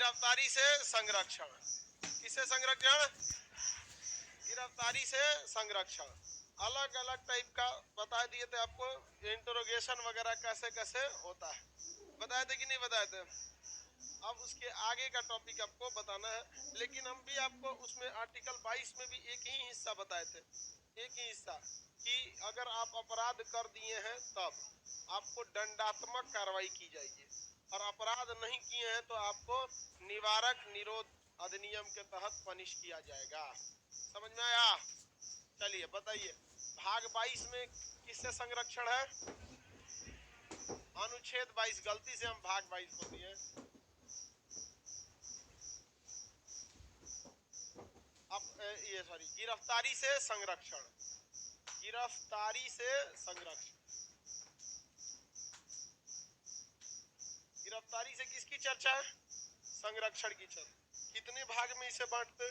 गिरफ्तारी से संरक्षण। किससे संरक्षण? गिरफ्तारी से संरक्षण। अलग अलग टाइप का बता दिए थे आपको, इंटरोगेशन वगैरह कैसे कैसे होता है, बताए थे कि नहीं बताए थे? अब उसके आगे का टॉपिक आपको बताना है, लेकिन हम भी आपको उसमें आर्टिकल 22 में भी एक ही हिस्सा बताए थे, एक ही हिस्सा कि अगर आप अपराध कर दिए हैं तब आपको दंडात्मक कार्रवाई की जाएगी, और अपराध नहीं किए हैं तो आपको निवारक निरोध अधिनियम के तहत पनिश किया जाएगा। समझ में आया? चलिए बताइए, भाग 22 में किससे संरक्षण है? अनुच्छेद 22, गलती से हम भाग 22 बोल दिए। अब ये सॉरी, गिरफ्तारी से संरक्षण, गिरफ्तारी से संरक्षण। गिरफ्तारी से किसकी चर्चा है? संरक्षण की चर्चा। कितने भाग में इसे बांटते?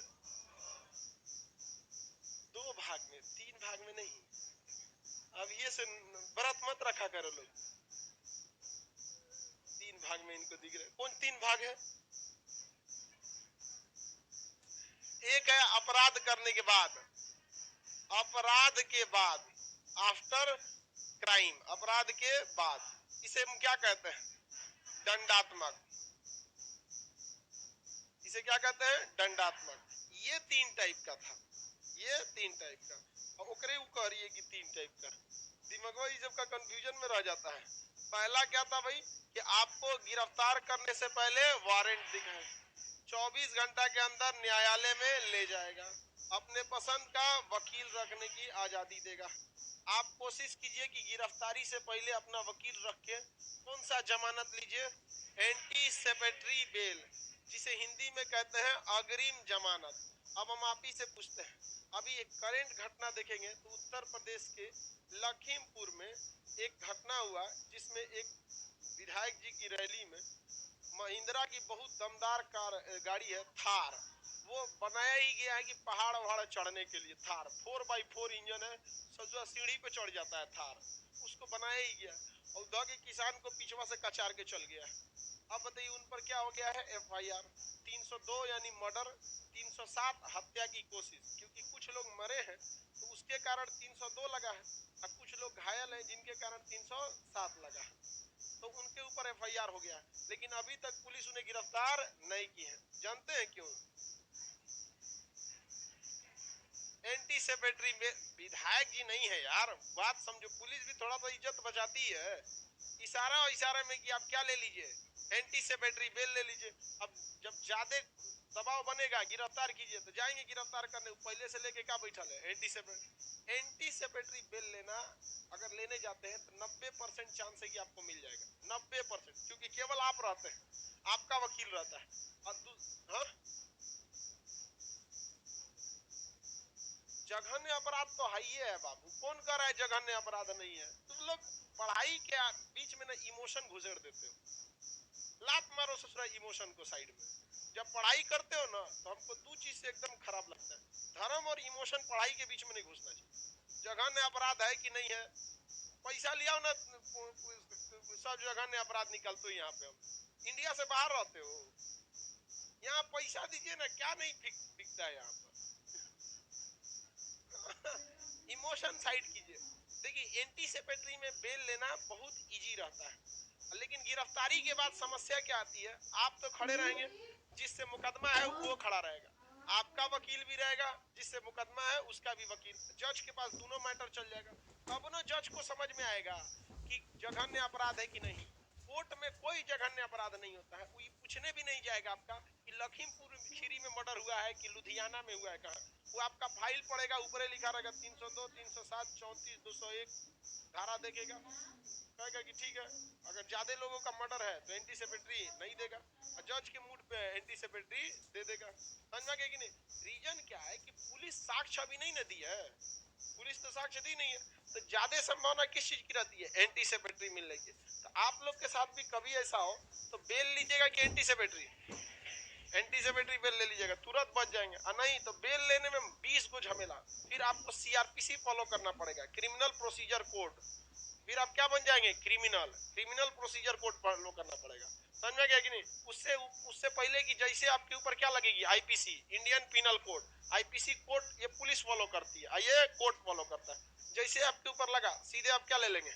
2 भाग में, 3 भाग में नहीं। अब ये से व्रत मत रखा करो लोग, 3 भाग में इनको दिख रहे। कौन 3 भाग है? एक है अपराध करने के बाद, अपराध के बाद, आफ्टर क्राइम, अपराध के बाद, इसे हम क्या कहते हैं? दंडात्मक। इसे क्या कहते हैं? दंडात्मक। ये 3 टाइप का था, ये 3 टाइप का, और ओकरे कह रही है कि 3 टाइप का। दिमागवा इस सब का कंफ्यूजन में रह जाता है। पहला क्या था भाई कि आपको गिरफ्तार करने से पहले वारंट दिखाए, 24 घंटा के अंदर न्यायालय में ले जाएगा, अपने पसंद का वकील रखने की आजादी देगा। आप कोशिश कीजिए कि गिरफ्तारी से पहले अपना वकील रख के कौन सा जमानत लीजिए? एंटीसिपेटरी बेल, जिसे हिंदी में कहते हैं अग्रिम जमानत। अब हम आप ही से पूछते हैं, अभी एक करंट घटना देखेंगे तो उत्तर प्रदेश के लखीमपुर में एक घटना हुआ जिसमें एक विधायक जी की रैली में महिंद्रा की बहुत दमदार गाड़ी है थार, वो बनाया ही गया है कि पहाड़ वहाड़ चढ़ने के लिए। थार 4x4 इंजन है, सजुआ सीढ़ी पे चढ़ जाता है थार, उसको बनाया ही गया, और उधर के किसान को पिछवा से कचार के चल गया। अब बताइए उन पर क्या हो गया है? FIR 302 यानी मर्डर, 307 हत्या की कोशिश, क्योंकि कुछ लोग मरे हैं तो उसके कारण 302 लगा है, और कुछ लोग घायल हैं जिनके कारण 307 लगा है, तो उनके ऊपर FIR हो गया। लेकिन अभी तक पुलिस उन्हें गिरफ्तार नहीं की है। जानते हैं क्यों? एंटीसिपेटरी विधायक जी नहीं है यार, बात समझो, पुलिस भी थोड़ा सा इज्जत बचाती है। इशारा और इशारे में कि आप क्या ले लीजिए? एंटीसिपेटरी बेल ले लीजिए। अब जब ज्यादा दबाव बनेगा गिरफ्तार कीजिए तो जाएंगे गिरफ्तार करने, पहले से लेके क्या बैठल है? एंटीसिपेटरी बेल लेना अगर लेने जाते हैं तो 90% चांस है कि आपको मिल जाएगा, 90%, क्योंकि केवल आप रहते हैं, आपका वकील रहता है। और जघन्य अपराध तो है ही है बाबू, कौन कह रहा है जघन्य अपराध नहीं है? तुम लोग पढ़ाई के बीच में ना इमोशन घुसेड़ देते हो, लात मारो ससुरा इमोशन को साइड में। जब पढ़ाई करते हो ना तो हमको 2 चीज से एकदम खराब लगता है, धर्म और इमोशन पढ़ाई के बीच में नहीं घुसना चाहिए। जघन्य अपराध है कि नहीं है? पैसा लिया ना, सब जघन्य अपराध निकलते हो। यहाँ पे हम इंडिया से बाहर रहते हो, यहाँ पैसा दीजिए ना, क्या नहीं बिकता है यहाँ पर। इमोशन साइड कीजिए। देखिए एंटीसिपेटरी में बेल लेना बहुत इजी रहता है, लेकिन गिरफ्तारी के बाद समस्या क्या आती है? आप तो खड़े रहेंगे, जिससे मुकदमा है वो खड़ा रहेगा, आपका वकील भी रहेगा, जिससे मुकदमा है उसका भी वकील, जज के पास दोनों मैटर चल जाएगा। तब ना जज को समझ में आएगा कि जघन्य अपराध है कि नहीं। कोर्ट में कोई जघन्य अपराध नहीं होता है, वो पूछने भी नहीं जाएगा आपका कि लखीमपुर खीरी में मर्डर हुआ है कि लुधियाना में हुआ है, कहाँ। वो आपका फाइल पड़ेगा, ऊपर लिखा रहेगा 302, 307, 34, 201 धारा देखेगा, कहेगा कि ठीक है। अगर ज्यादा लोगों का मर्डर है तो एंटीसिपेटरी नहीं देगा, और जज के मूड पे एंटीसिपेटरी दे देगा। समझ में कि नहीं? रीजन क्या है कि पुलिस साक्ष्य अभी नहीं न दी है, पुलिस तो साक्ष्य दी नहीं है, तो ज्यादा संभावना किस चीज की रहती है? एंटीसिपेटरी मिलने की। तो आप लोग के साथ भी कभी ऐसा हो तो बेल लीजिएगा कि एंटीसिपेटरी? एंटीसिपेटरी बेल ले लीजिएगा, तुरंत बच जाएंगे। और नहीं तो बेल लेने में 20 को झमेला, फिर आपको CRPC फॉलो करना पड़ेगा, क्रिमिनल प्रोसीजर कोड। फिर आप क्या बन जाएंगे? क्रिमिनल प्रोसीजर कोड फॉलो करना पड़ेगा। समझ में गया कि नहीं? उससे उससे पहले कि जैसे आपके ऊपर क्या लगेगी, IPC, Indian penal code, IPC code ये पुलिस फॉलो करती है, ये कोर्ट फॉलो करता है। जैसे आपके ऊपर लगा सीधे आप क्या ले लेंगे,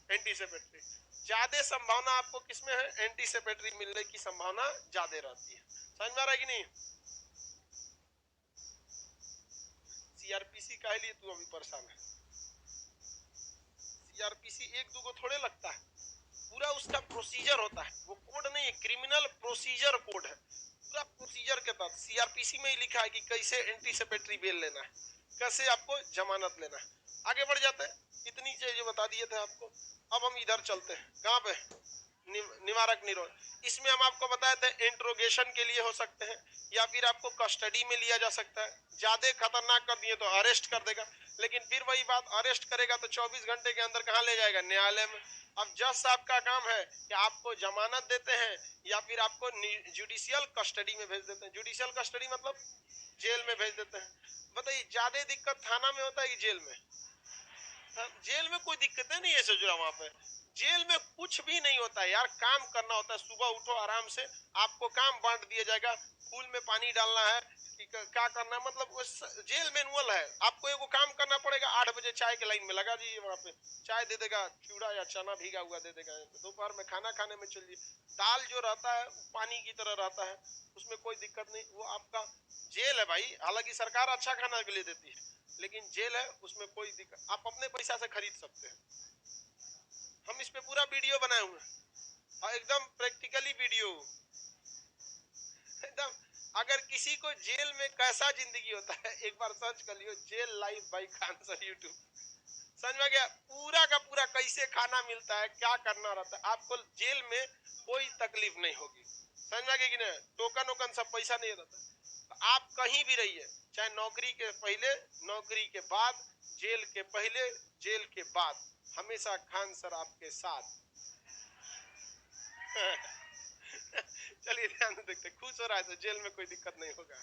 एंटीसेपेटरी। ज्यादा संभावना आपको किसमें है, एंटीसेपेटरी मिलने की संभावना ज्यादा रहती है। समझ में आ रहा है कि नहीं? सीआरपीसी का लिए तू अभी परेशान है? सीआरपीसी एक दो को थोड़े लगता है, पूरा उसका प्रोसीजर होता है, वो कोड नहीं है, क्रिमिनल प्रोसीजर कोड है। पूरा प्रोसीजर के तहत सीआरपीसी में ही लिखा है कि कैसे एंटीसेपेटरी बेल लेना है, कैसे आपको जमानत लेना है। आगे बढ़ जाते हैं, इतनी चीजें बता दिए थे आपको। अब हम इधर चलते हैं, कहाँ पे, निवारक निरोध। इसमें हम आपको बताए थे इंट्रोगेशन के लिए हो सकते हैं, या फिर आपको कस्टडी में लिया जा सकता है। ज्यादा खतरनाक कर दिए तो अरेस्ट कर देगा, लेकिन फिर वही बात, अरेस्ट करेगा तो 24 घंटे के अंदर कहाँ ले जाएगा, न्यायालय में। अब जज साहब का काम है कि आपको जमानत देते हैं या फिर आपको जुडिशियल कस्टडी में भेज देते हैं। जुडिशियल कस्टडी मतलब जेल में भेज देते हैं। बताइए ज्यादा दिक्कत थाना में होता है कि जेल में? जेल में कोई दिक्कत नहीं है सजुरा, वहां पे जेल में कुछ भी नहीं होता है यार, काम करना होता है। सुबह उठो आराम से, आपको काम बांट दिया जाएगा, फूल में पानी डालना है कि क्या करना है, मतलब जेल मैनुअल है। आपको एगो काम करना पड़ेगा, 8 बजे चाय के लाइन में लगा जाइए, वहां पे चाय दे देगा, चूड़ा या चना भीगा हुआ दे देगा। दोपहर में खाना खाने में चलिए, दाल जो रहता है पानी की तरह रहता है, उसमें कोई दिक्कत नहीं। वो आपका जेल है भाई, हालांकि सरकार अच्छा खाना के लिए देती है, लेकिन जेल है, उसमें कोई दिक्कत, आप अपने पैसा से खरीद सकते हैं। हम इस पे पूरा वीडियो बनाए हुए हैं, और एकदम प्रैक्टिकली वीडियो, एकदम। अगर किसी को जेल में कैसा जिंदगी होता है, एक बार सर्च कर लियो, jail life by Khan sir YouTube. समझ में गया? पूरा का पूरा कैसे खाना मिलता है, क्या करना रहता है, आपको जेल में कोई तकलीफ नहीं होगी। समझ में गया कि नहीं? टोकन वोकन सब पैसा नहीं रहता। आप कहीं भी रहिए, चाहे नौकरी के पहले, नौकरी के बाद, जेल के पहले, जेल के बाद, हमेशा खान सर आपके साथ। चलिए ध्यान से देखते, खुश हो रहा है तो जेल में कोई दिक्कत नहीं होगा।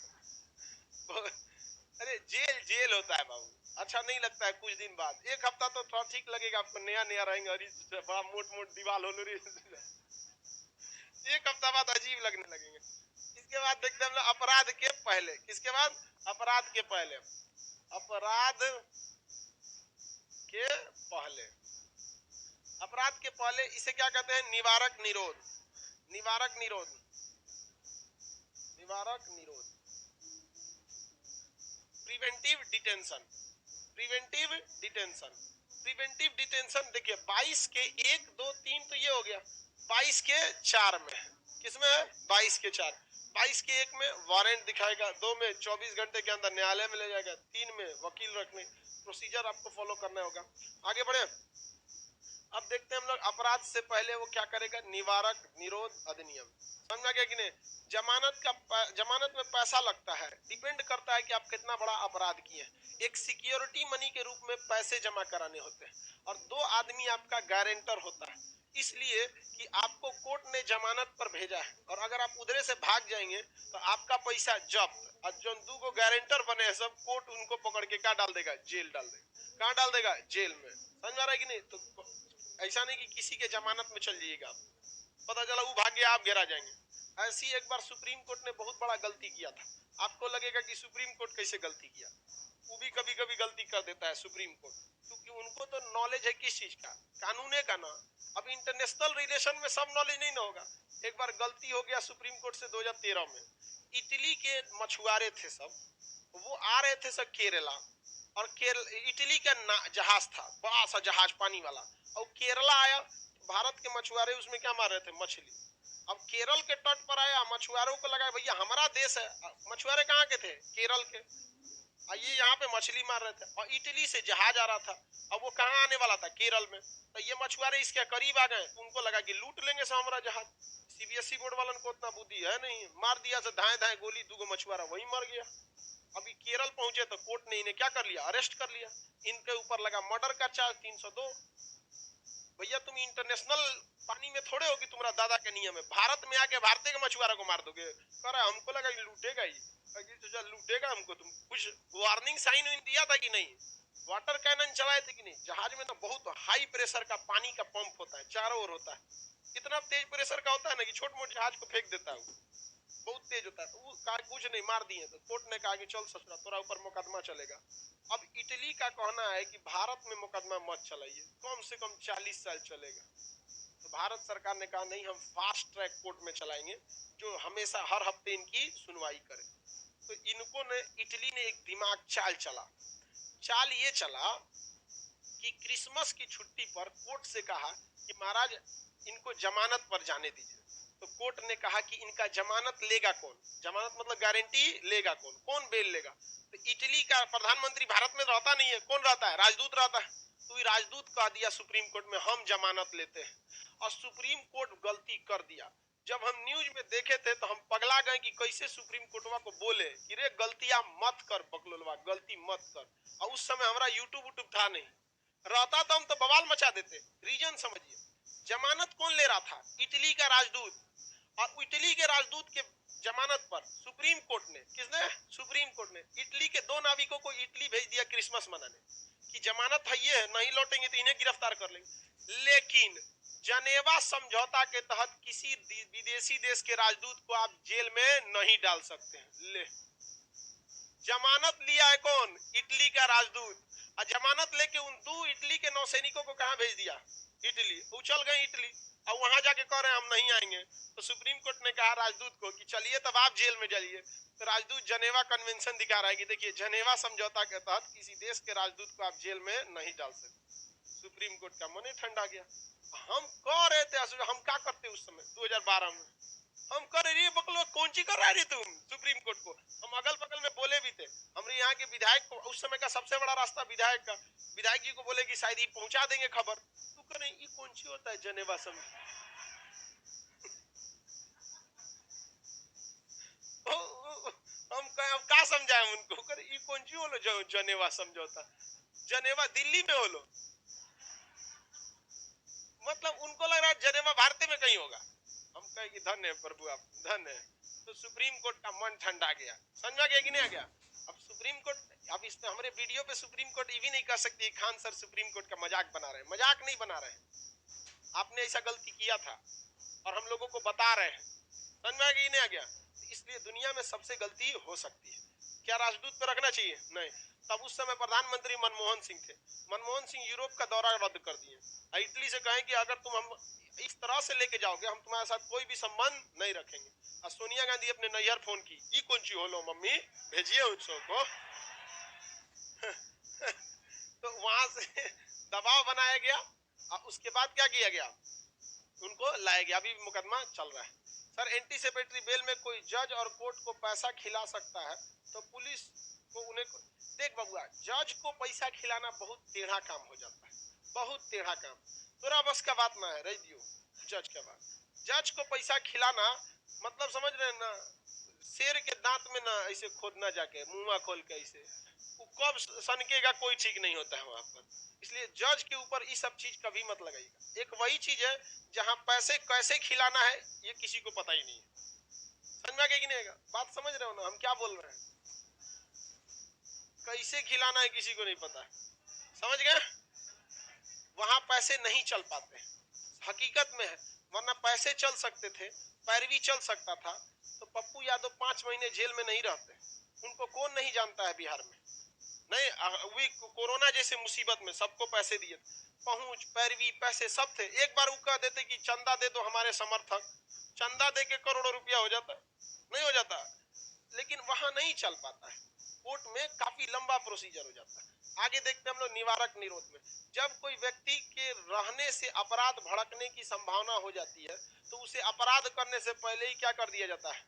अरे जेल जेल होता है बाबू, अच्छा नहीं लगता है कुछ दिन बाद। एक हफ्ता तो थोड़ा ठीक लगेगा, आपको नया नया रहेंगे, अरे बड़ा मोट मोट दीवार हो रही, एक हफ्ता बाद अजीब लगने लगेंगे। इसके बाद देखते हैं हम लोग अपराध के पहले। किसके बाद? अपराध के पहले। अपराध के पहले, अपराध के पहले इसे क्या कहते हैं, निवारक निरोध। निवारक निरोध, निवारक निरोध, preventive detention. Preventive detention, preventive detention देखिए 22 के 1 2 3 तो ये हो गया, 22 के 4 में, किसमें है, 22 के 4। 22 के 1 में वारंट दिखाएगा, 2 में 24 घंटे के अंदर न्यायालय में ले जाएगा, 3 में वकील रखने, प्रोसीजर आपको फॉलो करना होगा। आगे बढ़े, अब देखते हैं हम लोग अपराध से पहले वो क्या करेगा, निवारक निरोध अधिनियम। समझ में गया कि नहीं? जमानत में पैसा लगता है, डिपेंड करता है कि आप कितना बड़ा अपराध किए। एक सिक्योरिटी मनी के रूप में पैसे जमा कराने होते हैं, और 2 आदमी आपका गारंटर होता है, इसलिए कि आपको कोर्ट ने जमानत पर भेजा है, और अगर आप उधरे से भाग जाएंगे तो आपका पैसा जब्त। और जो 2 को गारंटर बने हैं सब, कोर्ट उनको पकड़ के क्या डाल देगा, जेल डाल देगा। कहाँ डाल देगा, जेल में। समझ में आ रहा है कि नहीं? तो ऐसा नहीं कि किसी के जमानत में चल जाइएगा, पता चला वो भाग गया, आप घेरा जाएंगे। ऐसी एक बार सुप्रीम कोर्ट ने बहुत बड़ा गलती किया था। आपको लगेगा कि सुप्रीम कोर्ट कैसे गलती किया, वो भी कभी कभी गलती कर देता है सुप्रीम कोर्ट, क्योंकि उनको तो नॉलेज है किस चीज का, कानून का ना। अब इंटरनेशनल रिलेशन में सब नॉलेज नहीं ना होगा। एक बार गलती हो गया सुप्रीम कोर्ट से 2013 में, इटली के मछुआरे थे सब, वो आ रहे थे सब केरला, और इटली का जहाज था, बड़ा सा जहाज पानी वाला, और केरला आया, भारत के मछुआरे उसमें क्या मार रहे थे, मछली। अब केरल के तट पर आया, मछुआरों को लगा भैया हमारा देश है, मछुआरे कहाँ के थे, केरल के, ये यहाँ पे मछली मार रहे थे, और इटली से जहाज आ रहा था, अब वो कहाँ आने वाला था, केरल में। तो ये मछुआरे इसके करीब आ गए, उनको लगा कि लूट लेंगे सब हमारा जहाज। सीबीएसई बोर्ड वालों को उतना बुद्धि है नहीं, मार दिया से धाए धाए गोली, 2 मछुआरा वही मर गया। अभी केरल पहुंचे तो कोर्ट ने इन्हें क्या कर लिया, अरेस्ट कर लिया। इनके ऊपर लगा मर्डर का चार्ज 302। भैया तुम इंटरनेशनल पानी में थोड़े हो कि तुम्हारा दादा के नियम है, भारत में आके भारतीय के मछुआरा को मार दोगे। कह रहा हमको लगा कि लूटेगा ही, तो लूटेगा हमको। तुम कुछ वार्निंग साइन दिया था कि नहीं, वाटर कैनन चलाए थे कि नहीं। जहाज में तो बहुत हाई प्रेशर का पानी का पंप होता है, चारों ओर होता है, इतना तेज प्रेशर का होता है ना कि छोट मोट जहाज को फेंक देता है, बहुत तेज होता है। तो वो कहा कुछ नहीं, मार दिए। तो कोर्ट ने कहा कि चल ससुरा, तोरा ऊपर मुकदमा चलेगा। अब इटली का कहना है कि भारत में मुकदमा मत चलाइए, कम से कम 40 साल चलेगा। तो भारत सरकार ने कहा नहीं, हम फास्ट ट्रैक कोर्ट में चलाएंगे जो हमेशा हर हफ्ते इनकी सुनवाई करे। तो इनको ने, इटली ने एक दिमाग चाल चला। चाल ये चला कि क्रिसमस की छुट्टी पर कोर्ट से कहा कि महाराज इनको जमानत पर जाने दीजिए। तो कोर्ट ने कहा कि इनका जमानत लेगा कौन, जमानत मतलब गारंटी लेगा कौन, कौन बेल लेगा। तो इटली का प्रधानमंत्री भारत में रहता नहीं है, कौन रहता है, राजदूत रहता है। तो राजदूत कह दिया सुप्रीम कोर्ट में हम जमानत लेते हैं, और सुप्रीम कोर्ट गलती कर दिया। जब हम न्यूज में देखे थे तो हम पगला गए कि कैसे सुप्रीम कोर्टवा को बोले कि रे गलतियां मत कर बकलोलवा, गलती मत कर। और उस समय हमारा यूट्यूब था नहीं, रहता तो हम तो बवाल मचा देते। रीजन समझिए, जमानत कौन ले रहा था, इटली का राजदूत। और इटली के राजदूत के जमानत पर सुप्रीम कोर्ट ने, किसने, सुप्रीम कोर्ट ने इटली के 2 नाविकों को इटली भेज दिया क्रिसमस मनाने कि जमानत है ये है, नहीं लौटेंगे तो इन्हें गिरफ्तार कर लेंगे। लेकिन जनेवा समझौता के तहत किसी विदेशी देश के राजदूत को आप जेल में नहीं डाल सकते हैं। ले, जमानत लिया है कौन, इटली का राजदूत। और जमानत लेके उन 2 इटली के नौसैनिकों को कहां भेज दिया, इटली। उछल गए इटली, और वहां जाके कह रहे हैं हम नहीं आएंगे। तो सुप्रीम कोर्ट ने कहा राजदूत को कि चलिए तब आप जेल में जाइए। तो राजदूत जनेवा कन्वेंशन दिखा रहा है कि देखिए जनेवा समझौता के तहत किसी देश के राजदूत को आप जेल में नहीं डाल सकते। सुप्रीम कोर्ट का मन ही ठंडा गया। हम कह रहे थे, हम क्या करते उस समय 2012 में, हम कर रही बकलो कौन सी कर रहा है तुम सुप्रीम कोर्ट को। हम अगल बगल में बोले भी थे, हमारे यहाँ के विधायक को, उस समय का सबसे बड़ा रास्ता विधायक का, विधायक जी को बोले कि शायद ये पहुंचा देंगे खबर। तो कह रहे ये कौन सी होता है जनेवा समझौता। हम कहें अब क्या समझाए उनको, करे ये कौन सी होलो जनेवा समझौता, जनेवा दिल्ली में होलो। मतलब उनको लग रहा है जनेवा भारत में कहीं होगा। हम कहे कि धन्य है प्रभु, आप धन्य है। तो सुप्रीम कोर्ट का मन ठंडा गया, समझा गया कि नहीं आ गया। अब सुप्रीम कोर्ट, अब इस हमारे वीडियो पे सुप्रीम कोर्ट ये भी नहीं कह सकती खान सर सुप्रीम कोर्ट का मजाक बना रहे हैं। मजाक नहीं बना रहे हैं, आपने ऐसा गलती किया था और हम लोगों को बता रहे हैं। समझ में आ गया नहीं आ गया। इसलिए दुनिया में सबसे गलती हो सकती है। क्या राजदूत पे रखना चाहिए, नहीं। तब उस समय प्रधानमंत्री मनमोहन सिंह थे। मनमोहन सिंह यूरोप का दौरा रद्द कर दिए। इटली से कहें कि अगर तुम हम इस तरह से लेके जाओगे हम तुम्हारे साथ कोई भी संबंध नहीं रखेंगे। और सोनिया गांधी अपने नैहर फोन की, ये कौन सी होलो मम्मी, भेजिए उत्सव को। तो वहां से दबाव बनाया गया और उसके बाद क्या किया गया, उनको लाया गया। अभी मुकदमा चल रहा है। सर एंटीसिपेटरी बेल में कोई जज और कोर्ट को पैसा खिला सकता है तो पुलिस को उन्हें देख बबुआ, जज को पैसा खिलाना बहुत टेढ़ा काम हो जाता है, बहुत टेढ़ा काम। तोरा बस का बात ना है, रह दियो जज के बात। जज को पैसा खिलाना मतलब समझ रहे हैं ना, शेर के दांत में ना ऐसे खोदना जाके मुंह खोल के ऐसे, कब सनकेगा कोई ठीक नहीं होता है वहां पर। इसलिए जज के ऊपर ये सब चीज कभी मत लगाइएगा। एक वही चीज है जहां पैसे कैसे खिलाना है ये किसी को पता ही नहीं है। समझ में आ गया कि नहीं? बात समझ रहे हो ना हम क्या बोल रहे हैं, कैसे खिलाना है किसी को नहीं पता है। समझ गए? वहां पैसे नहीं चल पाते, हकीकत में है। वरना पैसे चल सकते थे, पैरवी चल सकता था तो पप्पू यादव 5 महीने जेल में नहीं रहते। उनको कौन नहीं जानता है बिहार में। नहीं, कोरोना जैसे मुसीबत में सबको पैसे दिए, पहुंच पैरवी पैसे सब थे। एक बार वो कह देते कि चंदा दे दो हमारे समर्थक, चंदा दे के करोड़ों रुपया हो जाता, नहीं हो जाता। लेकिन वहां नहीं चल पाता है, कोर्ट में काफी लंबा प्रोसीजर हो जाता है। आगे देखते हैं हम लोग निवारक निरोध में। जब कोई व्यक्ति के रहने से अपराध भड़कने की संभावना हो जाती है तो उसे अपराध करने से पहले ही क्या कर दिया जाता है,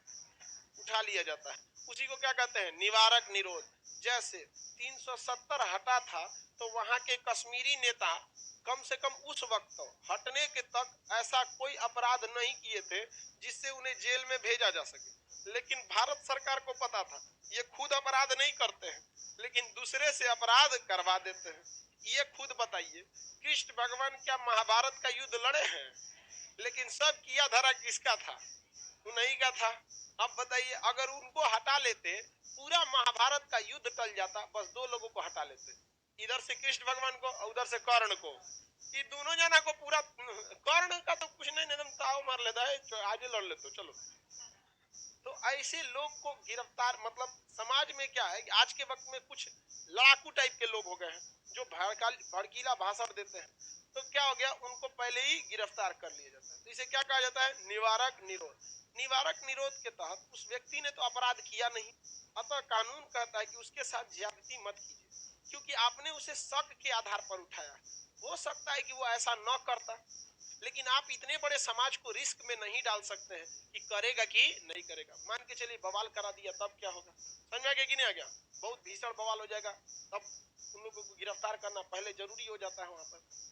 उठा लिया जाता है। उसी को क्या कहते हैं, निवारक निरोध। जैसे 370 हटा था तो वहां के कश्मीरी नेता कम से कम उस वक्त हटने के तक ऐसा कोई अपराध नहीं किए थे जिससे उन्हें जेल में भेजा जा सके। लेकिन भारत सरकार को पता था ये खुद अपराध नहीं करते हैं लेकिन दूसरे से अपराध करवा देते हैं। ये खुद बताइए, कृष्ण भगवान क्या महाभारत का युद्ध लड़े हैं? लेकिन सब किया धरा किसका था, उन्हीं का था। अब बताइए अगर उनको हटा लेते पूरा महाभारत का युद्ध टल जाता। बस 2 लोगों को हटा लेते, इधर से कृष्ण भगवान को और उधर से कर्ण को। ये दोनों जना को पूरा कर्ण का तो कुछ नहीं, एकदम ताव मार लेता है, आगे लड़ लेते चलो। तो ऐसे लोग को गिरफ्तार, मतलब समाज में क्या है कि आज के वक्त में कुछ लड़ाकू टाइप के लोग हो गए हैं जो भड़कीला भाषण देते हैं, तो क्या हो गया, उनको पहले ही गिरफ्तार कर लिया जाता है। तो इसे क्या कहा जाता है, निवारक निरोध। निवारक निरोध के तहत उस व्यक्ति ने तो अपराध किया नहीं, अतः कानून कहता है कि उसके साथ ज्यादती मत कीजिए, क्योंकि आपने उसे शक के आधार पर उठाया। हो सकता है कि वो ऐसा न करता, लेकिन आप इतने बड़े समाज को रिस्क में नहीं डाल सकते हैं कि करेगा कि नहीं करेगा। मान के चलिए बवाल करा दिया, तब क्या होगा, समझ में आ गया कि नहीं आ गया, बहुत भीषण बवाल हो जाएगा, तब उन लोगों को गिरफ्तार करना पहले जरूरी हो जाता है वहां पर।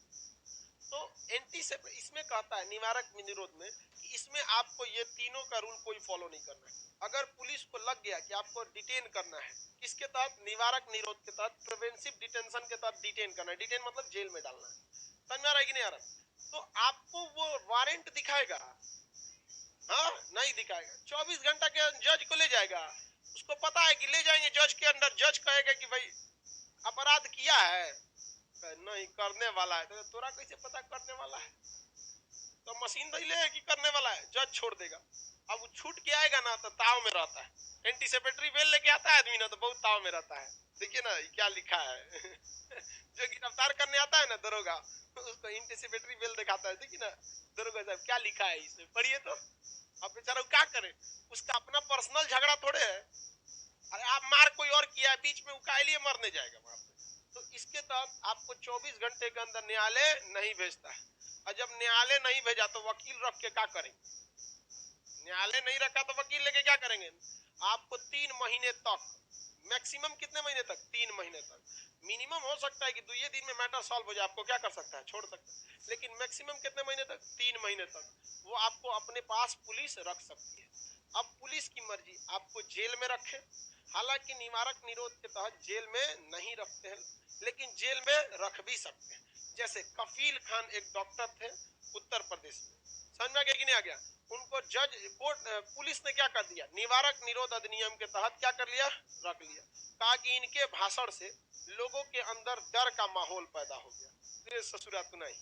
तो एंटी से इसमें कहता है निवारक निरोध में कि इसमें आपको ये तीनों का रूल कोई फॉलो नहीं करना है। अगर पुलिस को लग गया कि आपको डिटेन करना है, किसके तहत, निवारक निरोध के तहत, प्रिवेंटिव डिटेंशन के तहत डिटेन करना है। डिटेन मतलब जेल में डालना है, समझ में आ रहा है कि नहीं आ रहा, तो आपको वो वारंट दिखाएगा, हाँ नहीं दिखाएगा, 24 घंटा के जज को ले जाएगा, उसको पता है कि ले जाएंगे जज के अंदर, जज कहेगा कि भाई अपराध किया है, नहीं करने वाला है, तो तोरा कैसे पता करने वाला है, तो मशीन नहीं ले कि करने वाला है, जज छोड़ देगा। अब वो छूट के आएगा ना तो ताव में रहता है, एंटीसिपेटरी बेल लेके आता है आदमी ना तो बहुत ताव में रहता है। देखिए ना क्या लिखा है जो गिरफ्तार करने आता है ना दरोगा, उसको एंटीसिपेटरी बेल दिखाता है, देखिए ना दरोगा साहब क्या लिखा है इसमें, पढ़िए तो। अब बेचारा क्या करे, उसका अपना पर्सनल झगड़ा थोड़े है, अरे आप मार कोई और किया है बीच में, उसका लिए मरने जाएगा वहां पे। तो इसके तहत आपको 24 घंटे के अंदर न्यायालय नहीं भेजता है, और जब न्यायालय नहीं भेजा तो वकील रख के क्या करेंगे, न्यायालय नहीं रखा तो वकील लेके क्या करेंगे। आपको 3 महीने तक, मैक्सिमम कितने महीने तक, 3 महीने तक, मिनिमम हो सकता है कि 2 दिन में मैटर सॉल्व हो जाए, आपको क्या कर सकता है, छोड़ सकता है, लेकिन मैक्सिमम कितने महीने तक, 3 महीने तक वो आपको अपने पास पुलिस रख सकती है। अब पुलिस की मर्जी आपको जेल में रखे, हालांकि निवारक निरोध के तहत जेल में नहीं रखते हैं, लेकिन जेल में रख भी सकते हैं। जैसे कफील खान एक डॉक्टर थे उत्तर प्रदेश में, समझ में आ गया कि नहीं आ गया, उनको जज कोर्ट पुलिस ने क्या कर दिया, निवारक निरोध अधिनियम के तहत क्या कर लिया, रख लिया, कहा कि इनके भाषण से लोगों के अंदर डर का माहौल पैदा हो गया, ससुरा तू नहीं,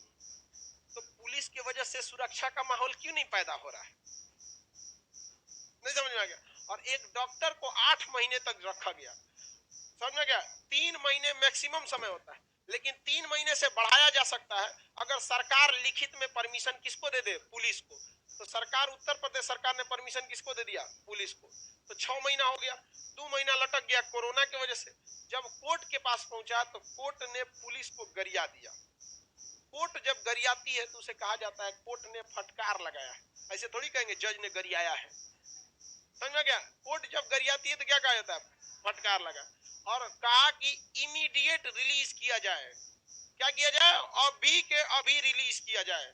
तो पुलिस की वजह से सुरक्षा का माहौल क्यों नहीं पैदा हो रहा है, नहीं समझ में आ गया। और एक डॉक्टर को 8 महीने तक रखा गया, समझ में गया, 3 महीने मैक्सिमम समय होता है, लेकिन 3 महीने से बढ़ाया जा सकता है अगर सरकार लिखित में परमिशन किसको दे दे, पुलिस को। तो सरकार, उत्तर प्रदेश सरकार ने परमिशन किसको दे दिया, पुलिस को, तो 6 महीना हो गया, 2 महीना लटक गया कोरोना की वजह से। जब कोर्ट के पास पहुंचा तो कोर्ट ने पुलिस को गरिया दिया। कोर्ट जब गरियाती है तो उसे कहा जाता है कोर्ट ने फटकार लगाया है, ऐसे थोड़ी कहेंगे जज ने गरियाया है, समझ में गया। कोर्ट जब गरियाती है तो क्या कहा जाता है, फटकार लगा, और कहा कि इमीडिएट रिलीज किया जाए, क्या किया जाए, अभी के अभी रिलीज किया जाए,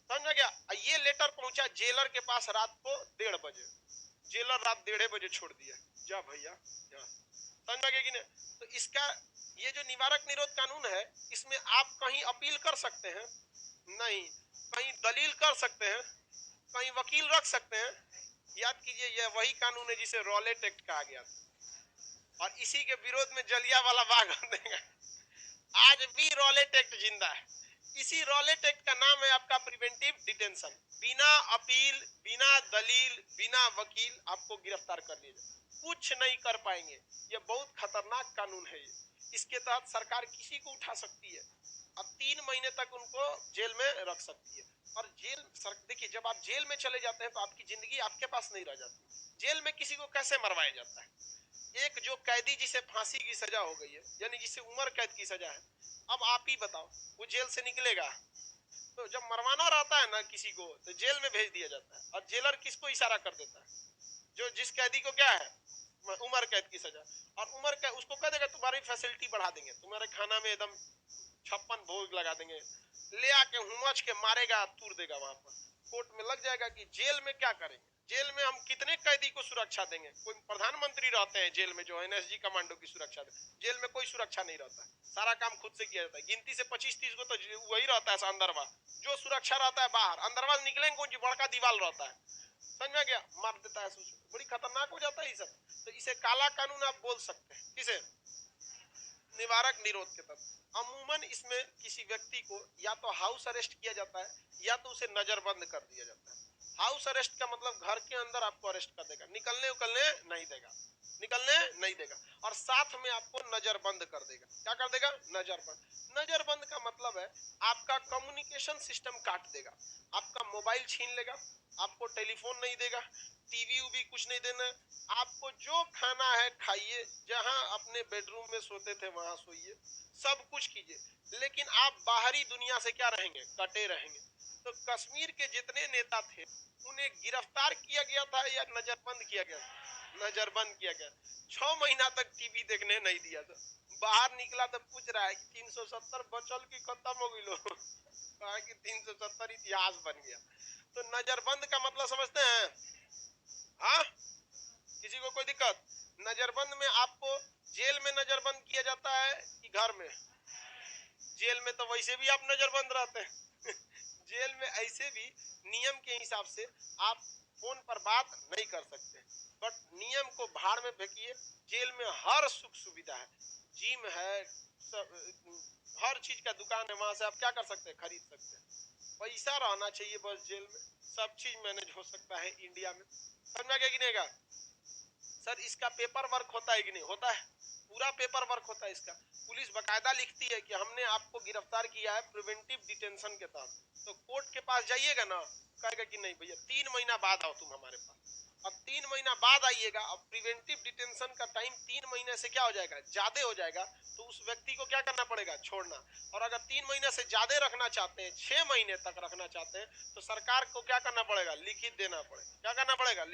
समझ में गया। ये लेटर पहुंचा जेलर के पास रात को 1:30 बजे, जेलर रात 1:30 बजे छोड़ दिया, जा भैया जा, समझ में गया कि नहीं। तो इसका ये जो निवारक निरोध कानून है, इसमें आप कहीं अपील कर सकते हैं नहीं, कहीं दलील कर सकते हैं, कहीं वकील रख सकते हैं। याद कीजिए यह वही कानून है जिसे रॉलेट एक्ट कहा गया था, और इसी के विरोध में जलियांवाला बाग देगा। आज भी रॉलेट एक्ट जिंदा है। इसी रॉलेट एक्ट का नाम है आपका प्रिवेंटिव डिटेंशन, बिना अपील, बिना दलील, बिना वकील आपको गिरफ्तार कर लिया जाए, कुछ नहीं कर पाएंगे। ये बहुत खतरनाक कानून है। इसके तहत सरकार किसी को उठा सकती है और 3 महीने तक उनको जेल में रख सकती है। और जेल देखिए, जब आप जेल में चले जाते हैं तो आपकी जिंदगी आपके पास नहीं रह जाती। जेल में किसी को कैसे मरवाया जाता है, एक जो कैदी जिसे फांसी की सजा हो गई है, यानी जिसे उम्र कैद की सजा है, अब आप ही बताओ वो जेल से निकलेगा, तो जब मरवाना रहता है ना किसी को तो जेल में भेज दिया जाता है। और जेलर किसको इशारा कर देता है, जो जिस कैदी को क्या है, उम्र कैद की सजा, और उम्र कैद उसको कह देगा तुम्हारी फैसिलिटी बढ़ा देंगे, तुम्हारे खाना में एकदम 56 भोग लगा देंगे, ले आके हुमच के मारेगा, तूर देगा वहां पर, कोर्ट में लग जाएगा कि जेल में क्या करेंगे, जेल में हम कितने कैदी को सुरक्षा देंगे। कोई प्रधानमंत्री रहते हैं जेल में जो एनएसजी कमांडो की सुरक्षा दे, जेल में कोई सुरक्षा नहीं रहता है, सारा काम खुद से किया जाता है। गिनती से 25-30 को तो वही रहता है अंदरवा, जो सुरक्षा रहता है बाहर, अंदरवा निकलेंगे कोई बड़का दीवार रहता है, समझ में गया, मार देता है, बड़ी खतरनाक हो जाता है ये सब। तो इसे काला कानून आप बोल सकते हैं, किसे, निवारक निरोध के तहत अमूमन इसमें किसी व्यक्ति को या तो हाउस अरेस्ट किया जाता है या तो उसे नजरबंद कर दिया जाता है। हाउस अरेस्ट का मतलब घर के अंदर आपको अरेस्ट कर देगा, निकलने उकलने नहीं देगा, निकलने नहीं देगा, और साथ में आपको नजरबंद कर देगा। क्या कर देगा? नजरबंद। नजरबंद का मतलब है आपका कम्युनिकेशन सिस्टम काट देगा, आपका मोबाइल छीन लेगा, आपको टेलीफोन नहीं देगा, टीवी उवी कुछ नहीं देना, आपको जो खाना है खाइए, जहां अपने बेडरूम में सोते थे वहां सोइए, सब कुछ कीजिए, लेकिन आप बाहरी दुनिया से क्या रहेंगे? कटे रहेंगे। तो कश्मीर के जितने नेता थे उन्हें गिरफ्तार किया गया था या नजरबंद किया गया? नजरबंद किया गया। 6 महीना तक टीवी देखने नहीं दिया था। बाहर निकला तो पूछ रहा है कि 370 बचल की खत्म हो गई लो कहा कि 370 इतिहास बन गया। तो नजरबंद का मतलब समझते हैं? हाँ, किसी को कोई दिक्कत? नजरबंद में आपको जेल में नजरबंद किया जाता है कि घर में? जेल में तो वैसे भी आप नजरबंद रहते हैं जेल में ऐसे भी नियम के हिसाब से आप फोन पर बात नहीं कर सकते, बट नियम को भाड़ में फेंकिए। जेल में हर सुख सुविधा है, जिम है, हर चीज का दुकान है, वहां से आप क्या कर सकते हैं? खरीद सकते हैं। पैसा रहना चाहिए बस जेल में, सब चीज मैनेज हो सकता है इंडिया में। समझ में क्या गिनेगा? सर इसका पेपर वर्क होता है कि नहीं होता है? पूरा पेपर वर्क होता है इसका। पुलिस बकायदा लिखती है कि हमने आपको गिरफ्तार किया है प्रिवेंटिव डिटेंशन के तहत, तो कोर्ट के पास जाइएगा ना, कहेगा कि नहीं भैया 3 महीना बाद आओ तुम हमारे पास। अब 3 महीना बाद आइएगा, अब प्रिवेंटिव डिटेंशन का टाइम 3 महीने से क्या हो जाएगा? ज्यादा हो जाएगा, तो उस व्यक्ति को क्या करना पड़ेगा? छोड़ना। और अगर 3 महीने से ज्यादा रखना चाहते हैं, 6 महीने तक रखना चाहते हैं, तो सरकार को क्या करना पड़ेगा? लिखित देना पड़ेगा। क्या करना पड़ेगा?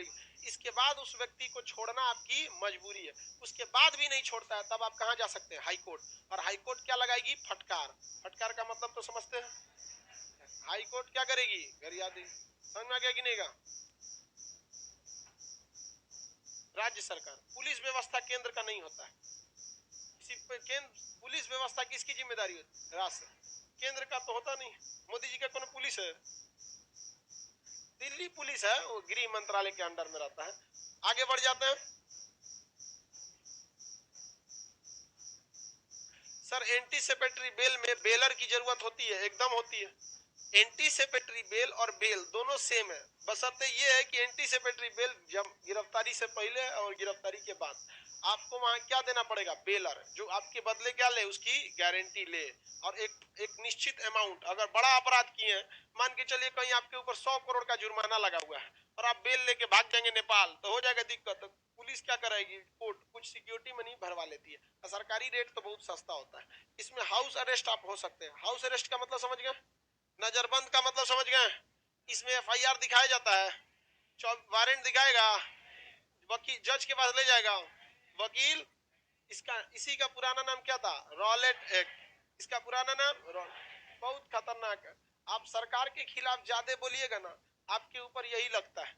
इसके बाद उस व्यक्ति को छोड़ना आपकी मजबूरी है। उसके बाद भी नहीं छोड़ता है, तब आप कहां जा सकते हैं? High court. और हाई कोर्ट क्या लगाएगी? फटकार। फटकार का मतलब तो समझते हैं? हाई कोर्ट क्या करेगी? गरियादी। समझ में आ गया कि नहीं? राज्य सरकार। पुलिस व्यवस्था केंद्र का नहीं होता है। पुलिस व्यवस्था किसकी जिम्मेदारी होती है? राज्य। केंद्र का तो होता नहीं। मोदी जी का कौन पुलिस है? दिल्ली पुलिस है, वो गृह मंत्रालय के अंडर में रहता है। आगे बढ़ जाते हैं। सर एंटीसिपेटरी बेल में बेलर की जरूरत होती है? एकदम होती है। एंटीसिपेटरी बेल और बेल दोनों सेम है, बशर्ते ये है कि एंटीसिपेटरी बेल जब गिरफ्तारी से पहले और गिरफ्तारी के बाद आपको वहां क्या देना पड़ेगा? बेलर, जो आपके बदले क्या ले? उसकी गारंटी ले, और एक निश्चित अमाउंट। अगर बड़ा अपराध किए हैं, मान के चलिए कहीं आपके ऊपर 100 करोड़ का जुर्माना लगा हुआ है और आप बेल लेके भाग जाएंगे नेपाल, तो हो जाएगा दिक्कत। तो पुलिस क्या कराएगी? कोर्ट कुछ सिक्योरिटी मनी भरवा लेती है, और सरकारी रेट तो बहुत सस्ता होता है। इसमें हाउस अरेस्ट आप हो सकते हैं। हाउस अरेस्ट का मतलब समझ गए? नजरबंद का मतलब समझ गए? इसमें एफआईआर दिखाया जाता है, वारंट दिखाएगा, वकील जज के पास ले जाएगा, वकील। इसका इसी का पुराना नाम क्या था? Rowlatt act. इसका पुराना नाम बहुत खतरनाक है। आप सरकार के खिलाफ ज्यादा बोलिएगा ना, आपके ऊपर यही लगता है।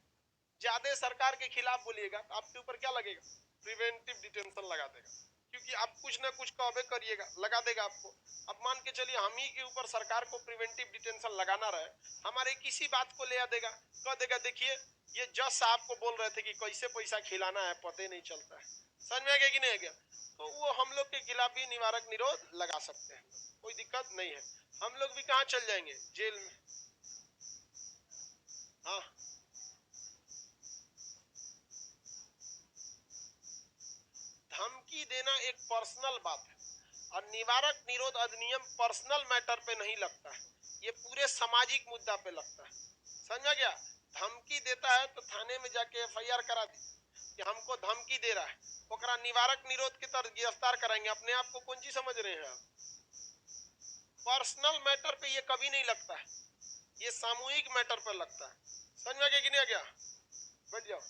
ज्यादा सरकार के खिलाफ बोलिएगा तो आपके ऊपर क्या लगेगा? प्रिवेंटिव डिटेंशन लगा देगा, क्योंकि आप कुछ ना कुछ कहबे करिएगा, लगा देगा आपको। अब मान के चलिए हम ही के ऊपर सरकार को प्रिवेंटिव डिटेंशन लगाना रहे, हमारे किसी बात को ले देगा, कह देगा देखिए ये जज साहब को बोल रहे थे कि कैसे पैसा खिलाना है, पता नहीं चलता है। समझ में आ गया कि नहीं आ गया? तो वो हम लोग के खिलाफ भी निवारक निरोध लगा सकते हैं, कोई दिक्कत नहीं है। हम लोग भी कहाँ चल जाएंगे? जेल में। हाँ, धमकी देना एक पर्सनल बात है, और निवारक निरोध अधिनियम पर्सनल मैटर पे नहीं लगता है, ये पूरे सामाजिक मुद्दा पे लगता है। समझा गया? धमकी देता है तो थाने में जाके एफआईआर करा दीजिए कि हमको धमकी दे रहा है, ओकरा निवारक निरोध के तहत गिरफ्तार कराएंगे। अपने आप को कौन सी समझ रहे हैं आप? पर्सनल मैटर पे ये कभी नहीं लगता है, ये सामूहिक मैटर पर लगता है। समझ में आ गया कि नहीं आ गया? बैठ जाओ।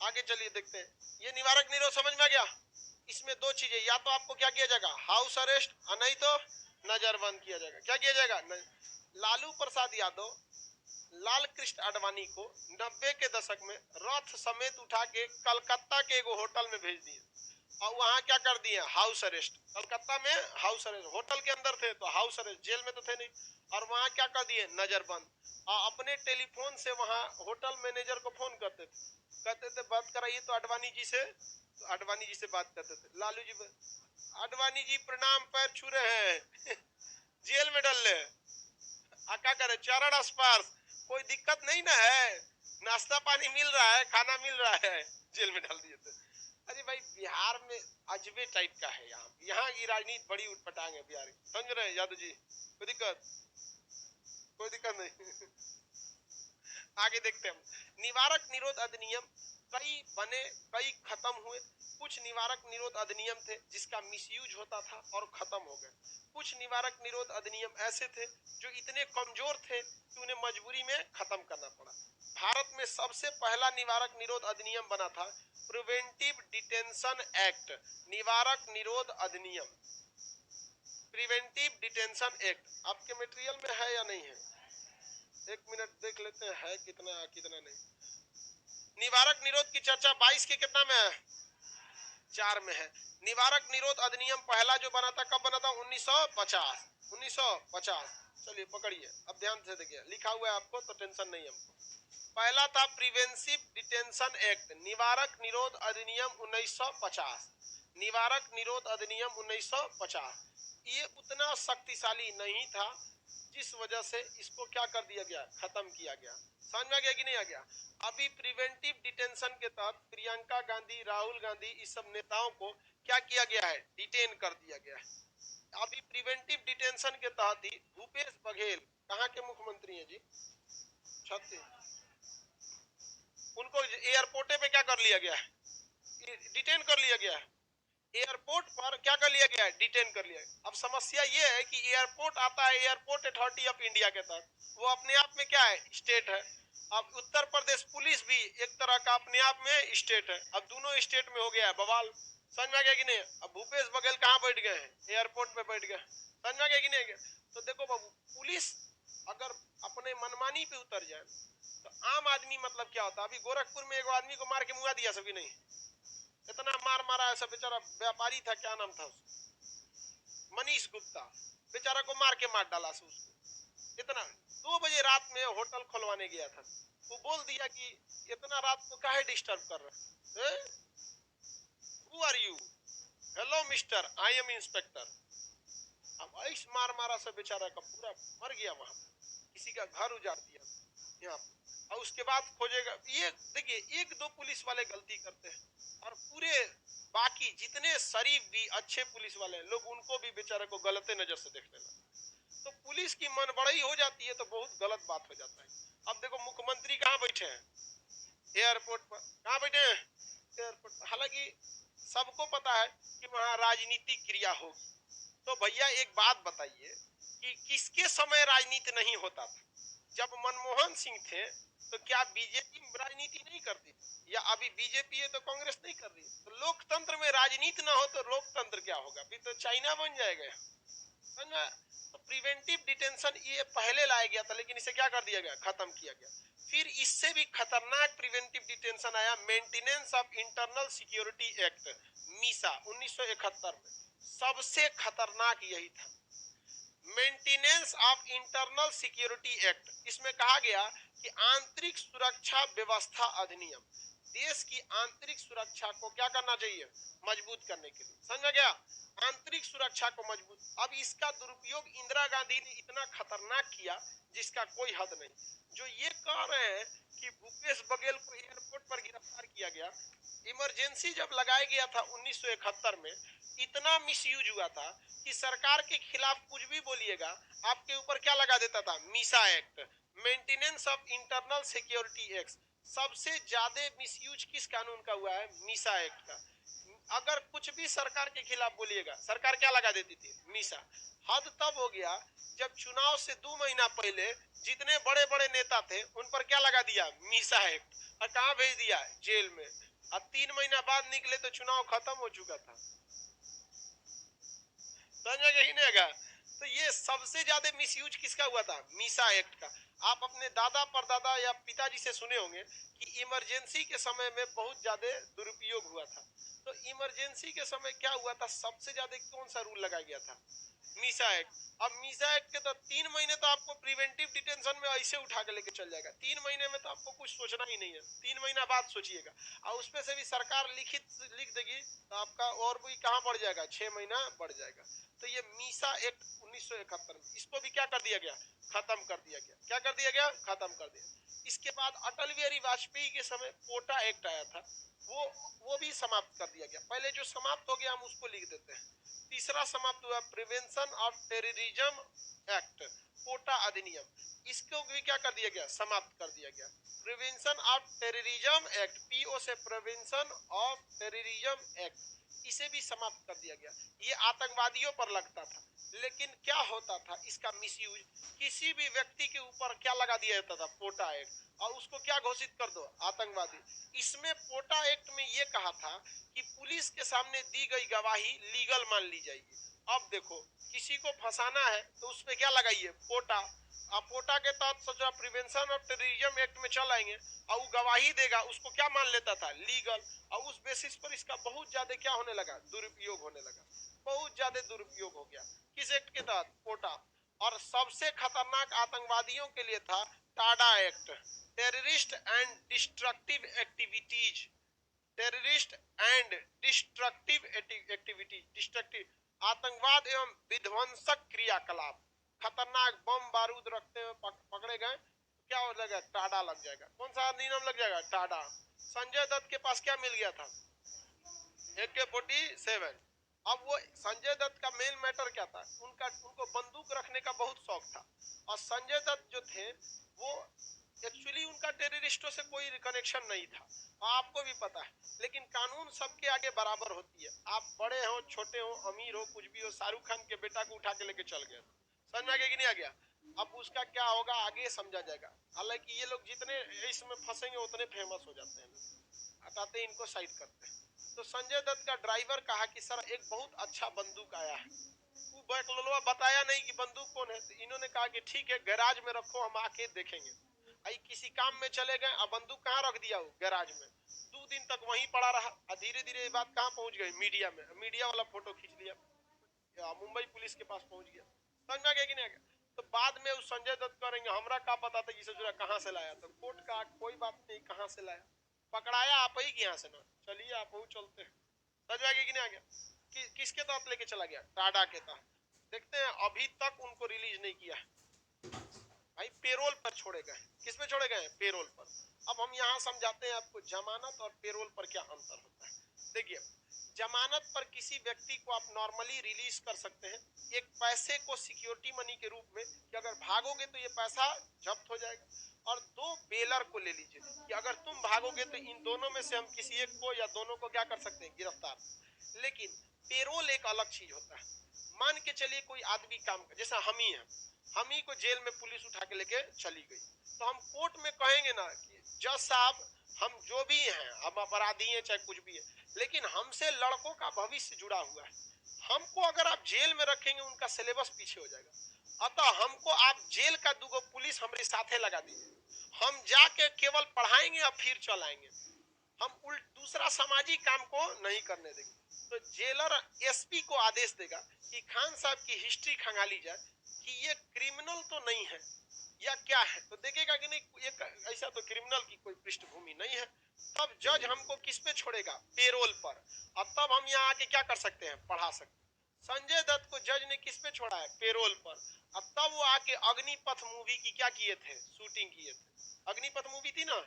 आगे चलिए देखते हैं, ये निवारक निरोध समझ में आ गया? इसमें दो चीजें, या तो आपको क्या किया जाएगा? हाउस अरेस्ट, और नहीं तो नजरबंद किया जाएगा। क्या किया जाएगा? लालू प्रसाद यादव लाल कृष्ण आडवाणी को 90 के दशक में रथ समेत उठा के कलकत्ता के एगो होटल में भेज दिए, और वहां क्या कर दिए? House arrest. कलकत्ता में हाउस अरेस्ट, होटल के अंदर थे तो हाउस अरेस्ट, जेल में तो थे नहीं, और वहां क्या कर दिए? नजरबंद। और अपने टेलीफोन से वहां होटल मैनेजर को फोन करते थे कहते थे बात कराइए तो अडवाणी जी से, तो अडवाणी जी से बात करते थे। लालू जी, अडवाणी जी प्रणाम, पैर छू रहे हैं जेल में डाल ले, क्या करे, चरण स्पर्श, कोई दिक्कत नहीं ना है, नाश्ता पानी मिल रहा है, खाना मिल रहा है, जेल में डाल दिए थे। अरे भाई बिहार में अजबे टाइप का है, यहाँ की राजनीति बड़ी उठपटांग है बिहार की, समझ रहे हैं यादव जी? कोई दिक्कत, कोई दिक्कत नहीं आगे देखते हैं। निवारक निरोध अधिनियम कई बने, कई खत्म हुए। कुछ निवारक निरोध अधिनियम थे जिसका मिसयूज होता था और खत्म हो गए। कुछ निवारक निरोध अधिनियम ऐसे थे जो इतने कमजोर थे कि उन्हें मजबूरी में खत्म करना पड़ा। भारत में सबसे पहला निवारक निरोध अधिनियम बना था प्रिवेंटिव डिटेंशन एक्ट, निवारक निरोध अधिनियम, प्रिवेंटिव डिटेंशन एक्ट। आपके मटेरियल में है या नहीं है? एक मिनट देख लेते हैं है कितना कितना नहीं। निवारक निरोध की चर्चा 22 के कितना में है? 4 में है। निवारक निरोध अधिनियम पहला जो बना था, कब बना था? 1950। 1950। चलिए पकड़िए, अब ध्यान से देखिए, लिखा हुआ है आपको तो टेंशन नहीं हमको। पहला था प्रिवेंटिव डिटेंशन एक्ट, निवारक निरोध अधिनियम 1950। निवारक निरोध अधिनियम 1950 ये उतना शक्तिशाली नहीं था, जिस वजह से इसको क्या कर दिया गया, खत्म किया गया। समझ में आ गया कि नहीं आ गया? अभी प्रिवेंटिव डिटेंशन के तहत प्रियंका गांधी, राहुल गांधी, इस सब नेताओं को क्या किया गया है? डिटेन कर दिया गया है। अभी प्रिवेंटिव डिटेंशन के तहत ही भूपेश बघेल, कहाँ के मुख्यमंत्री हैं जी? छत्तीस। उनको एयरपोर्ट पे क्या कर लिया गया है? डिटेन कर लिया गया है। एयरपोर्ट पर क्या कर लिया गया है? डिटेन कर लिया। अब समस्या ये है कि एयरपोर्ट आता है एयरपोर्ट अथॉरिटी ऑफ इंडिया के तहत, वो अपने आप में क्या है? स्टेट है। अब उत्तर प्रदेश पुलिस भी एक तरह का अपने आप में स्टेट है। अब दोनों स्टेट में हो गया है बवाल। समझ में आ गया कि नहीं? अब भूपेश बघेल कहाँ बैठ गए हैं? एयरपोर्ट पे बैठ गए। समझ में आ गया कि नहीं? तो देखो बाबू, पुलिस अगर अपने मनमानी पे उतर जाए तो आम आदमी मतलब क्या होता है? अभी गोरखपुर में एगो आदमी को मार के मुआ दिया, सभी नहीं, इतना मार मारा ऐसा, बेचारा व्यापारी था, क्या नाम था उसका, मनीष गुप्ता, बेचारा को मार के मार डाला से उसको। इतना 2 बजे रात में होटल खुलवाने गया था, वो बोल दिया कि इतना रात को काहे डिस्टर्ब कर रहे हैं? Who are you? Hello mister, I am inspector. अब ऐस मार मारा से बेचारा का पूरा मर गया वहां, किसी का घर उजाड़ दिया यहाँ। और उसके बाद खोजेगा, ये देखिए 1-2 पुलिस वाले गलती करते हैं और पूरे बाकी जितने शरीफ भी अच्छे पुलिस वाले हैं लोग, उनको भी बेचारे को गलत नजर से देखने लगे। तो पुलिस की मनबड़ाई हो जाती है तो बहुत गलत बात हो जाता है। अब देखो मुख्यमंत्री कहाँ बैठे हैं? एयरपोर्ट पर। कहाँ बैठे हैं? एयरपोर्ट पर। हालांकि सबको पता है कि वहां राजनीतिक क्रिया होगी। तो भैया एक बात बताइए कि किसके समय राजनीति नहीं होता था? जब मनमोहन सिंह थे तो क्या बीजेपी राजनीति नहीं करती थी? या अभी बीजेपी है तो कांग्रेस नहीं कर रही? तो लोकतंत्र में राजनीति ना हो तो लोकतंत्र क्या होगा? फिर तो चाइना बन जाएगा। समझा? तो प्रिवेंटिव डिटेंशन ये पहले लाया गया था, लेकिन इसे क्या कर दिया गया? खत्म किया गया। फिर इससे भी खतरनाक प्रिवेंटिव डिटेंशन आया, maintenance of internal security act, Misa, 1971 में। सबसे खतरनाक यही था, maintenance of internal security act. इसमें कहा गया कि आंतरिक सुरक्षा व्यवस्था अधिनियम, देश की आंतरिक सुरक्षा को क्या करना चाहिए? मजबूत करने के लिए। समझ गया? आंतरिक सुरक्षा को मजबूत। अब इसका दुरुपयोग इंदिरा गांधी ने इतना खतरनाक किया जिसका कोई हद नहीं। जो ये कह रहे हैं कि भूपेश बघेल को एयरपोर्ट पर गिरफ्तार किया गया, इमरजेंसी जब लगाया गया था 1971 में, इतना मिसयूज हुआ था कि सरकार के खिलाफ कुछ भी बोलिएगा आपके ऊपर क्या लगा देता था? Misa act, maintenance of internal security act. सबसे ज्यादा मिसयूज किस कानून का हुआ है? मीसा एक्ट का। अगर कुछ भी सरकार के खिलाफ बोलिएगा, सरकार क्या लगा देती थी? मीसा। हद तब हो गया जब चुनाव से 2 महीना पहले जितने बड़े बड़े नेता थे उन पर क्या लगा दिया? मीसा एक्ट। और कहां भेज दिया? जेल में। और 3 महीना बाद निकले तो चुनाव खत्म हो चुका था। समझ ही नहीं आएगा? तो ये सबसे ज्यादा मिसयूज किसका हुआ था? मीसा एक्ट का। आप अपने दादा परदादा या पिताजी से सुने होंगे कि इमरजेंसी के समय में बहुत ज्यादा दुरुपयोग हुआ था। तो इमरजेंसी के समय क्या हुआ था? सबसे ज्यादा कौन सा रूल लगाया गया था? मीसा एक्ट। अब मीसा एक्ट के तो 3 महीने तो आपको प्रिवेंटिव डिटेंशन में ऐसे उठा के लेके चल जाएगा। 3 महीने में तो आपको कुछ सोचना ही नहीं है, 3 महीना बाद सोचिएगा। और उसमें से भी सरकार लिख देगी तो आपका और भी कहाँ बढ़ जाएगा, 6 महीना बढ़ जाएगा। तो ये मीसा एक्ट 1971 में, इसको भी क्या कर दिया गया, खत्म कर दिया गया। क्या कर दिया गया, खत्म कर दिया। इसके बाद अटल बिहारी वाजपेयी के समय पोटा एक्ट आया था, वो भी समाप्त कर दिया गया। पहले जो समाप्त हो गया हम उसको लिख देते हैं। तीसरा समाप्त हुआ प्रिवेंशन ऑफ टेररिज्म एक्ट, पोटा अधिनियम, इसको भी क्या कर दिया गया, समाप्त कर दिया गया। Prevention of terrorism act, PO से प्रिवेंशन ऑफ टेररिज्म एक्ट, इसे भी समाप्त कर दिया गया। ये आतंकवादियों पर लगता था, लेकिन क्या होता था इसका मिसयूज, किसी भी व्यक्ति के ऊपर क्या लगा दिया जाता था, पोटा एक्ट, और उसको क्या घोषित कर दो, आतंकवादी। इसमें पोटा एक्ट में ये कहा था कि पुलिस के सामने दी गई गवाही लीगल मान ली जाएगी। अब देखो किसी को फंसाना है तो उस पे क्या लगाइए, पोटा। आप पोटा के तहत सोचा प्रिवेंशन ऑफ टेररिज्म एक्ट में चल आएंगे और वो गवाही देगा, उसको क्या मान लेता था, लीगल। और उस बेसिस पर इसका बहुत ज्यादा क्या होने लगा, दुरुपयोग होने लगा, बहुत ज्यादा दुरुपयोग हो गया। किस एक्ट के तहत, पोटा। और सबसे खतरनाक आतंकवादियों के लिए था Tada act, terrorist and destructive activities, terrorist and destructive activities, destructive आतंकवाद एवं विध्वंसक क्रियाकलाप। खतरनाक बम बारूद रखते हुए पकड़े गए, क्या हो जाएगा, टाडा लग जाएगा। कौन सा अधिनियम लग जाएगा, टाडा। संजय दत्त के पास क्या मिल गया था, AK-47। अब वो संजय दत्त का मेन मैटर क्या था, उनको बंदूक रखने का बहुत शौक था। और संजय दत्त जो थे वो एक्चुअली उनका टेररिस्टों से कोई कनेक्शन नहीं था, आपको भी पता है। लेकिन कानून सबके आगे बराबर होती है, आप बड़े हो छोटे हो अमीर हो कुछ भी हो, शाहरुख खान के बेटा को उठा के लेके चल गया, समझ में आ गया कि नहीं आ गया। अब उसका क्या होगा आगे समझा जाएगा। हालांकि ये लोग जितने इसमें फंसेंगे उतने फेमस हो जाते हैं, हटाते इनको साइड करते हैं। तो संजय दत्त का ड्राइवर कहा कि सर एक बहुत अच्छा बंदूक आया है, वो बैकलोलवा बताया नहीं कि बंदूक कौन है। तो इन्होंने कहा कि ठीक है गैराज में रखो हम आके देखेंगे। आई किसी काम में चले गए, अब बंदूक कहाँ रख दिया, वो गैराज में। 2 दिन तक वहीं पड़ा रहा। धीरे धीरे ये बात कहाँ पहुंच गई, मीडिया में, मीडिया वाला फोटो खींच लिया, मुंबई पुलिस के पास पहुंच गया। समझ में आ गया कि नहीं आ गया। तो बाद में उस संजय दत्त करेंगे हमरा क्या पता था ये ससुरा कहाँ से लाया। तो कोर्ट का कोई बात नहीं, कहाँ से लाया, पकड़ाया आप ही यहाँ से ना, चलिए आप चलते हैं। समझ में आ गया कि नहीं आ गया। किसके तहत लेके चला गया, टाडा के तहत। देखते हैं अभी तक उनको रिलीज नहीं किया है भाई, पेरोल पर छोड़े गए। किस पे छोड़े गए, पेरोल पर। अब हम यहाँ समझाते हैं आपको जमानत और पेरोल पर क्या अंतर होता है। देखिए जमानत पर किसी व्यक्ति को आप नॉर्मली रिलीज कर सकते हैं एक पैसे को सिक्योरिटी मनी के रूप में, कि अगर भागोगे तो ये पैसा जब्त हो जाएगा। और 2 बेलर को ले लीजिए कि अगर तुम भागोगे तो इन दोनों में से हम किसी एक को या दोनों को क्या कर सकते हैं, गिरफ्तार। लेकिन पेरोल एक अलग चीज होता है। मान के चलिए कोई आदमी काम कर, जैसा हम ही है, हम ही को जेल में पुलिस उठा के लेके चली गई, तो हम कोर्ट में कहेंगे ना कि जज साहब हम जो भी हैं, हम अपराधी हैं चाहे कुछ भी है, लेकिन हमसे लड़कों का भविष्य जुड़ा हुआ है। हमको अगर आप जेल में रखेंगे उनका सिलेबस पीछे हो जाएगा। अतः हमको आप जेल का 2 पुलिस हमारे साथे लगा दीजिए, हम जाके केवल पढ़ाएंगे और फिर चलाएंगे, हम दूसरा सामाजिक काम को नहीं करने देंगे। तो जेलर एसपी को आदेश देगा कि खान साहब की हिस्ट्री खंगाली जाए कि ये क्रिमिनल तो नहीं है या क्या है। तो देखेगा कि नहीं एक ऐसा तो क्रिमिनल की कोई पृष्ठभूमि नहीं है। तब जज हमको किस पे छोड़ेगा, पेरोल पर। और तब हम यहाँ आके क्या कर सकते हैं, पढ़ा सकते हैं। संजय दत्त को जज ने किस पे छोड़ा है, पेरोल पर। अब तब वो आके अग्निपथ मूवी की क्या किए थे, शूटिंग किए थे। अग्निपथ मूवी थी ना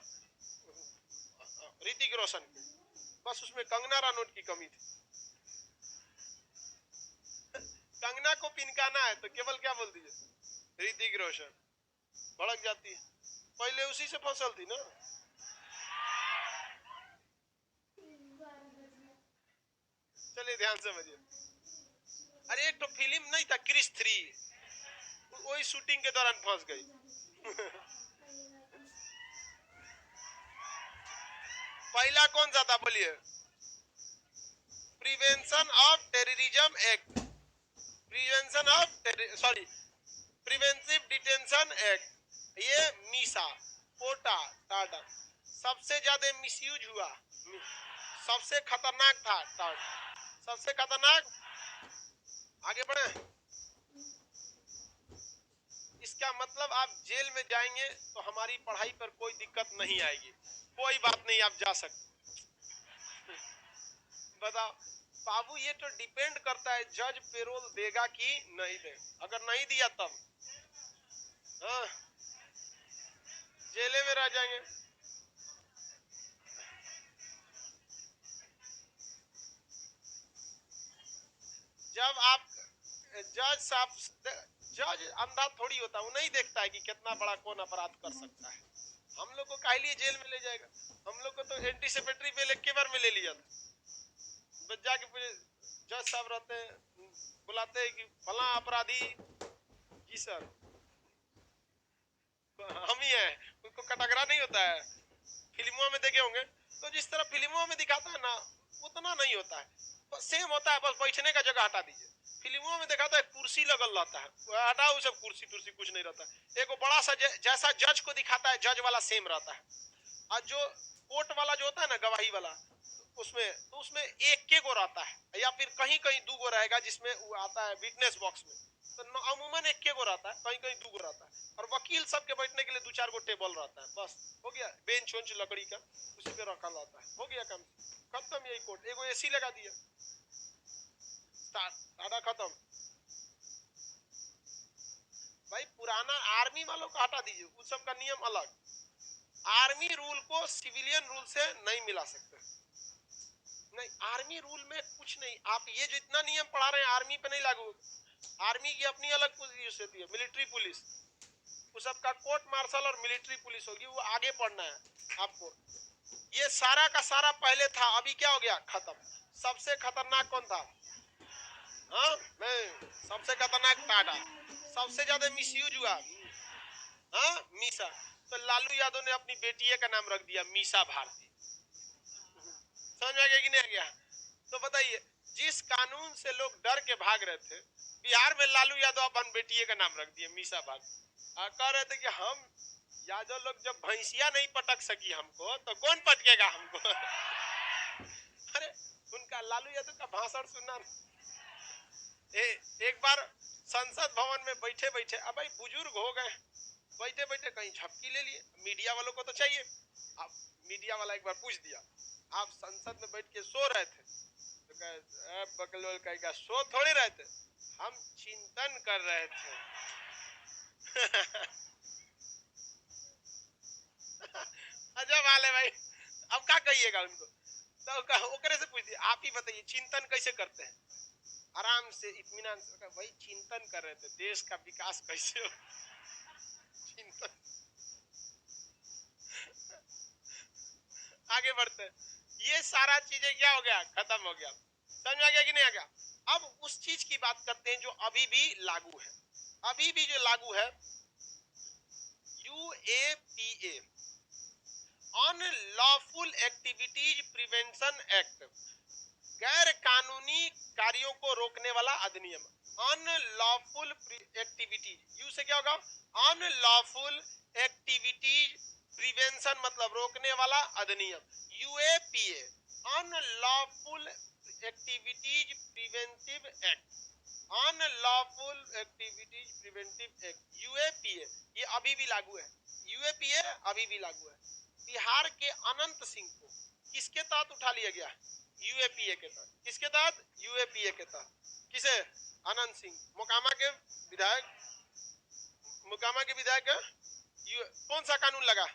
ऋतिक रोशन की, बस उसमें कंगना रनौत की कमी थी। कंगना को पिनकाना है तो केवल क्या बोल दीजिए, ऋतिक रोशन, भड़क जाती है। पहले उसी से फसल थी ना। चलिए ध्यान से समझिए। अरे एक तो फिल्म नहीं था क्रिस 3, वही शूटिंग के दौरान फंस गई। पहला कौन सा था बोलिए, prevention of terrorism act, prevention of sorry preventive detention act. ये मीसा, पोटा, टाडा। सबसे ज्यादा मिसयूज हुआ, सबसे खतरनाक था टाडा, सबसे खतरनाक। आगे बढ़े, इसका मतलब आप जेल में जाएंगे तो हमारी पढ़ाई पर कोई दिक्कत नहीं आएगी, कोई बात नहीं, आप जा सकते। बताओ बाबू, ये तो डिपेंड करता है जज पेरोल देगा कि नहीं दे। अगर नहीं दिया तब हाँ जेले में रह जाएंगे। जब आप जज साहब, जज अंधा थोड़ी होता है, वो नहीं देखता है कि कितना बड़ा कौन अपराध कर सकता है। हम लोग को काहे लिए जेल में ले जाएगा? हम लोग को तो एंटीसिपेटरी बेल एक बार में ले लिया था। बस जाके पूरे जज साहब रहते हैं, बुलाते हैं कि फला अपराधी जी सर हम ही हैं, उनको कटघरा नहीं होता है। फिल्मों में देखे होंगे तो जिस तरह फिल्मों में दिखाता है ना उतना नहीं होता है, बस सेम होता है, बस बैठने का जगह हटा दीजिए। फिल्मों में दिखाता है कुर्सी लगल रहता है, हटाओ सब कुर्सी तुर्सी कुछ नहीं रहता है। एक बड़ा सा जैसा जज को दिखाता है जज वाला सेम रहता है, और जो कोर्ट वाला जो होता है ना गवाही वाला, उसमें एक के गो रहता है या फिर कहीं कहीं दो गो रहेगा, जिसमें वो आता है विटनेस बॉक्स में, तो अमूमन एक के गो रहता है, कहीं कहीं दो गो रहता है। और वकील सबके बैठने के लिए दो चार गो टेबल रहता है, बस हो गया। बेंच वेंच लकड़ी का उसी पे रखा रहता है, हो गया काम खत्म। यही कोर्ट, एगो एसी लगा दिया, टाटा खत्म। भाई पुराना आर्मी वालों को हटा दीजिए, उस सब का नियम अलग। आर्मी रूल को सिविलियन रूल से नहीं मिला सकते। नहीं, आर्मी रूल में कुछ नहीं। आप ये जो इतना नियम पढ़ा रहे हैं आर्मी पे नहीं लागू। आर्मी की अपनी अलग पुलिस होती है, मिलिट्री पुलिस, वो सबका कोर्ट मार्शल और मिलिट्री पुलिस होगी, वो आगे पढ़ना है आपको। ये सारा का सारा पहले था, अभी क्या हो गया? खत्म। सबसे खतरनाक कौन था? हाँ मैं, सबसे खतरनाक टाटा। सबसे ज्यादा मिसयूज हुआ हाँ मीसा। तो लालू यादव ने अपनी बेटी का नाम रख दिया मीसा भारती। समझ में आ गया कि नहीं आ गया? तो बताइए, जिस कानून से लोग डर के भाग रहे थे, बिहार में लालू यादव अपन बेटी का नाम रख दिए मीसा भारती। कह रहे थे कि हम यादव लोग जब भैंसिया नहीं पटक सकी हमको, तो कौन पटकेगा हमको? अरे उनका लालू यादव का भाषण सुनना। एक बार संसद भवन में बैठे बैठे, अब भाई बुजुर्ग हो गए, बैठे बैठे कहीं झपकी ले लिए, मीडिया वालों को तो चाहिए। अब मीडिया वाला एक बार पूछ दिया, आप संसद में बैठ के सो रहे थे? तो कहे बकलोल कहेगा सो थोड़ी रहे थे, हम चिंतन कर रहे थे। अच्छा वाले भाई, अब क्या कहिएगा उनको? तो ओकरे से पूछ दिया, आप ही बताइए चिंतन कैसे करते हैं? आराम से इत्मीनान से भाई चिंतन कर रहे थे देश का विकास कैसे हो। चिंतन। आगे बढ़ते हैं, ये सारा चीजें क्या हो गया? खत्म हो गया। समझ आ गया कि नहीं आ गया? अब उस चीज की बात करते हैं जो अभी भी लागू है। अभी भी जो लागू है, UAPA, unlawful activities prevention act, गैर कानूनी कार्यों को रोकने वाला अधिनियम। अनलॉफुल एक्टिविटीज, यू से क्या होगा? अनलॉफुल एक्टिविटीज प्रिवेंशन मतलब रोकने वाला अधिनियम, UAPA, unlawful activities preventive act. Unlawful activities preventive act, UAPA, ये अभी भी लागू है। UAPA अभी भी लागू है। बिहार के अनंत सिंह को किसके तहत उठा लिया गया? UAPA के तहत। किसके तहत? UAPA के तहत। किसे? अनंत सिंह, मोकामा के विधायक। मोकामा के विधायक कौन सा कानून लगा?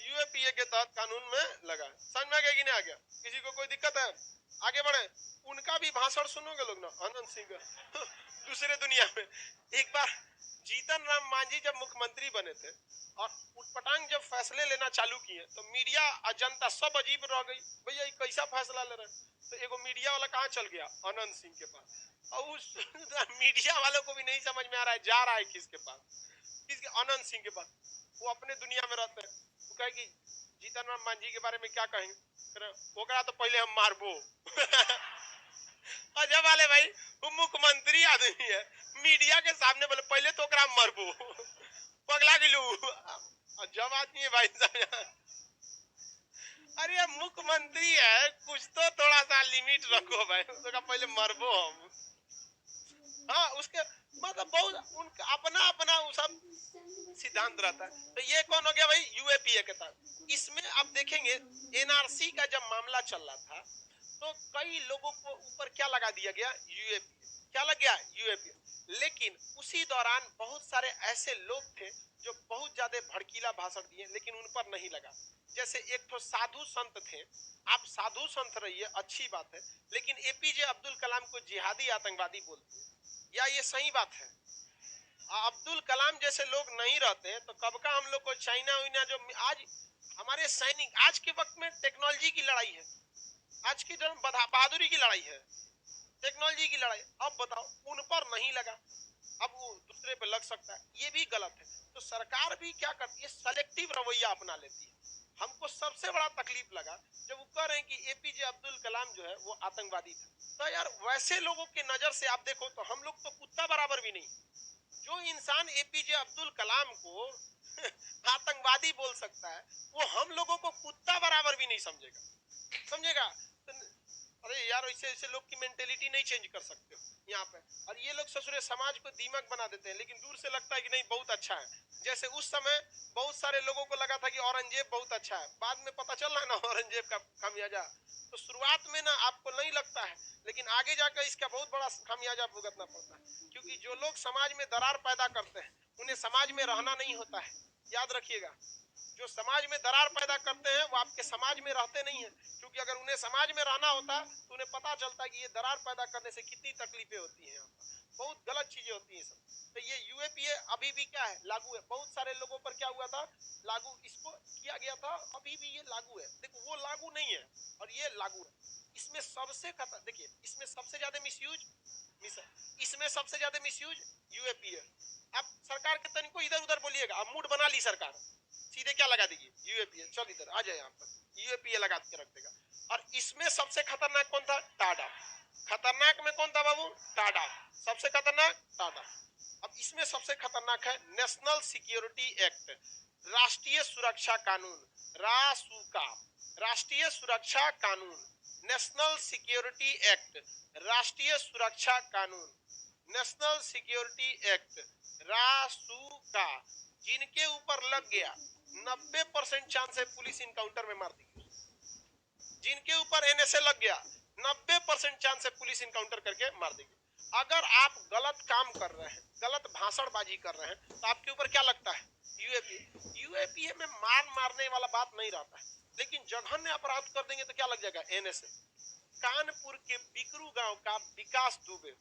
UAPA के तहत कानून में लगा। समझ में आ गया कि नहीं आ गया? किसी को कोई दिक्कत है? आगे बढ़े। उनका भी भाषण सुनोगे लोग ना, अनंत सिंह का। दूसरे दुनिया में एक बार जीतन राम मांझी जब मुख्यमंत्री बने थे और उटपटांग जब फैसले लेना चालू किए, तो मीडिया और जनता सब अजीब रह गई, भैया ये कैसा फैसला ले रहे हैं? तो एगो मीडिया वाला कहाँ चल गया? अनंत सिंह के पास। और उस मीडिया वालों को भी नहीं समझ में आ रहा है जा रहा है किसके पास? किसके? अनंत सिंह के पास। वो अपने दुनिया में रहते हैं। वो कहे कि जीतन राम मांझी के बारे में क्या कहेंगे? ओकरा तो पहले हम मारबो। अजब वाले भाई, वो मुख्यमंत्री आदमी है, मीडिया के सामने बोले पहले तो ओकरा मरबो। पगला गिलू, अजब आदमी है भाई साहब। अरे मुख्यमंत्री है, कुछ तो थोड़ा सा लिमिट रखो भाई, उसका पहले मरबो हम। हाँ, उसके मतलब बहुत उनका अपना अपना वो सब सिद्धांत रहता है। तो ये कौन हो गया भाई, यूएपीए के तहत। इसमें आप देखेंगे एनआरसी का जब मामला चल रहा था तो कई लोगों को ऊपर क्या लगा दिया गया, यूएपीए। क्या लग गया, यूएपीए। लेकिन उसी दौरान बहुत सारे ऐसे लोग थे जो बहुत ज्यादा भड़कीला भाषण दिए, लेकिन उन पर नहीं लगा। जैसे एक तो साधु संत थे, आप साधु संत रहिए अच्छी बात है, लेकिन एपीजे अब्दुल कलाम को जिहादी आतंकवादी बोलते हैं, या ये सही बात है? अब्दुल कलाम जैसे लोग नहीं रहते तो कब का हम लोग को चाइना उइना जो आज हमारे सैनिक, आज के वक्त में टेक्नोलॉजी की लड़ाई है, आज की जो बहादुरी की लड़ाई है, टेक्नोलॉजी की लड़ाई। अब बताओ उन पर नहीं लगा, अब वो दूसरे पे लग सकता है, ये भी गलत है। तो सरकार भी क्या करती है, सेलेक्टिव रवैया अपना लेती है। हमको सबसे बड़ा तकलीफ लगा जब वो कह रहे हैं कि एपीजे अब्दुल कलाम जो है वो आतंकवादी था। तो यार वैसे लोगों की नजर से आप देखो तो हम लोग तो कुत्ता बराबर भी नहीं। जो इंसान एपीजे अब्दुल कलाम को आतंकवादी बोल सकता है, वो हम लोगों को कुत्ता बराबर भी नहीं समझेगा, समझेगा? तो अरे यार ऐसे ऐसे लोग की मेंटेलिटी नहीं चेंज कर सकते हो यहाँ पे। और ये लोग ससुरे समाज को दीमक बना देते हैं, लेकिन दूर से लगता है कि नहीं बहुत अच्छा है। जैसे उस समय बहुत सारे लोगों को लगा था कि औरंगजेब बहुत अच्छा है, बाद में पता चल रहा है ना औरंगजेब का खामियाजा। तो शुरुआत में ना आपको नहीं लगता है, लेकिन आगे जाकर इसका बहुत बड़ा खामियाजा भुगतना पड़ता है। क्योंकि जो लोग समाज में दरार पैदा करते हैं उन्हें समाज में रहना नहीं होता है, याद रखिएगा। जो समाज में दरार पैदा करते हैं वो आपके समाज में रहते नहीं है, क्योंकि अगर उन्हें समाज में रहना होता तो उन्हें पता चलता है कि ये दरार पैदा करने से कितनी तकलीफें होती हैं, यहाँ पर बहुत गलत चीजें होती हैं सब। तो ये यूएपीए अभी भी क्या है, लागू है। बहुत सारे लोगों पर क्या हुआ था, लागू इसको किया गया था, अभी भी ये लागू है। देखो वो लागू नहीं है और ये लागू है। इसमें सबसे खतर देखिए, इसमें सबसे ज्यादा मिसयूज इसमें सबसे ज्यादा मिसयूज यूएपीए। अब सरकार के तनिको इधर उधर बोलिएगा, अब मूड बना ली सरकार, सीधे क्या लगा देगी, यूएपीए। चल इधर आ जाए, यहाँ पर यूएपीए लगा के रख देगा। और इसमें सबसे खतरनाक कौन था, टाडा। खतरनाक में कौन था बाबू, टाडा। सबसे खतरनाक टाडा। अब इसमें सबसे खतरनाक है नेशनल सिक्योरिटी एक्ट, राष्ट्रीय सुरक्षा कानून, रासुका। राष्ट्रीय सुरक्षा कानून, नेशनल सिक्योरिटी एक्ट, राष्ट्रीय सुरक्षा कानून, नेशनल सिक्योरिटी एक्ट, रासुका। जिनके ऊपर लग गया 90% चांस है पुलिस इनकाउंटर में मार देगी। जिनके ऊपर एनएसए लग गया 90% चांस है पुलिस इनकाउंटर करके मार देगी। अगर आप गलत काम कर रहे हैं, गलत भाषणबाजी कर रहे हैं, तो आपके ऊपर क्या लगता है, यूएपीए। यूएपीए में मारने वाला बात नहीं रहता है, लेकिन जघन्य अपराध कर देंगे तो क्या लग जाएगा, एनएसए। कानपुर के बिकरू गांव का विकास दुबे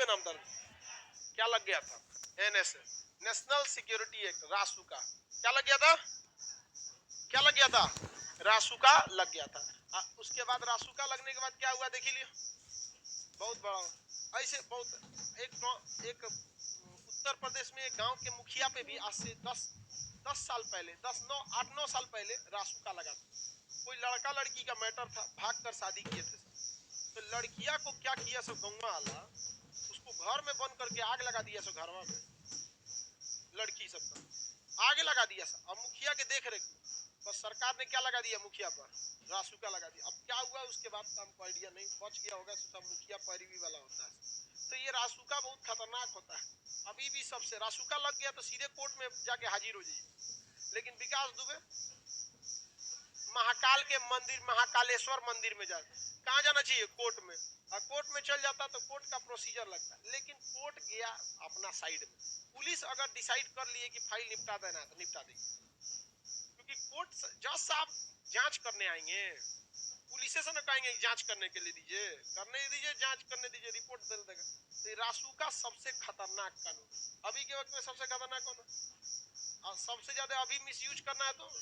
नाम दर्ज, क्या लग गया था, एनएसए, नेशनल सिक्योरिटी एक्ट, रासुका। क्या लग गया था, क्या लग गया था, रासुका लग गया था। उसके बाद रासुका लगने के बाद क्या हुआ देखिए लियो, बहुत बड़ा ऐसे बहुत एक उत्तर प्रदेश में एक गांव के मुखिया पे भी आज से 10 साल पहले, 8-9 साल पहले रासुका लगा था। कोई लड़का लड़की का मैटर था, भाग कर शादी किए थे। तो लड़किया को क्या किया सो गौवा वाला, उसको घर में बंद करके आग लगा दिया सो, घरवा में लड़की सबका आगे लगा दिया सो। अब मुखिया के देख रेख बस सरकार ने क्या लगा दिया, मुखिया पर रासुका लगा दिया। अब क्या हुआ उसके बाद का हमको आइडिया नहीं, बच गया होगा, सब मुखिया पैरवी वाला होता है। तो ये रासुका बहुत खतरनाक होता है। अभी भी सबसे रासुका लग गया तो सीधे कोर्ट में जाके हाजिर हो जाइए। लेकिन विकास दुबे महाकाल के मंदिर, महाकालेश्वर मंदिर में जाए, कहाँ जाना चाहिए, कोर्ट में। और कोर्ट में चल जाता तो कोर्ट का प्रोसीजर लगता है, लेकिन कोर्ट गया अपना साइड में। पुलिस अगर डिसाइड कर लिए कि फाइल निपटा देना तो निपटा देगी, क्योंकि कोर्ट जज साहब जांच करने आएंगे, पुलिस से न कहेंगे जांच करने के लिए दीजिए, करने दीजिए, जांच करने दीजिए, रिपोर्ट दे देगा। तो रासुका सबसे खतरनाक कानून अभी के वक्त में, सबसे खतरनाक कौन है और सबसे ज्यादा अभी मिसयूज करना है तो।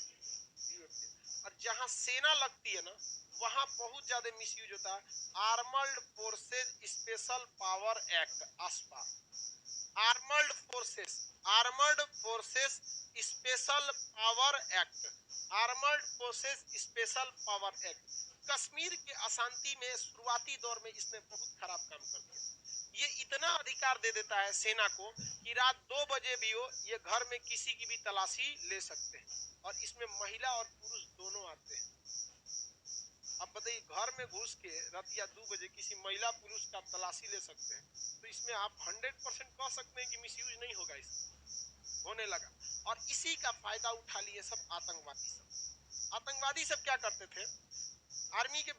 और जहां सेना लगती है ना वहां बहुत ज्यादा मिसयूज होता है। Armed forces special power act, AFSPA. Armed forces special power act, armed forces special power act. Kashmir के अशांति में शुरुआती दौर में इसने बहुत खराब काम कर दिया। ये इतना अधिकार दे देता है सेना को कि रात 2 बजे भी हो ये घर में किसी की भी तलाशी ले सकते हैं, और इसमें महिला और पुरुष दोनों आते हैं। अब बताइए घर में घुस के रात या 2 बजे किसी महिला पुरुष का तलाशी ले सकते हैं, तो इसमें आप 100% कह सकते हैं कि मिसयूज नहीं होगा, इसका होने लगा। और इसी का फायदा उठा लिए सब आतंकवादी सब। आतंकवादी सब क्या करते थे, आर्मी के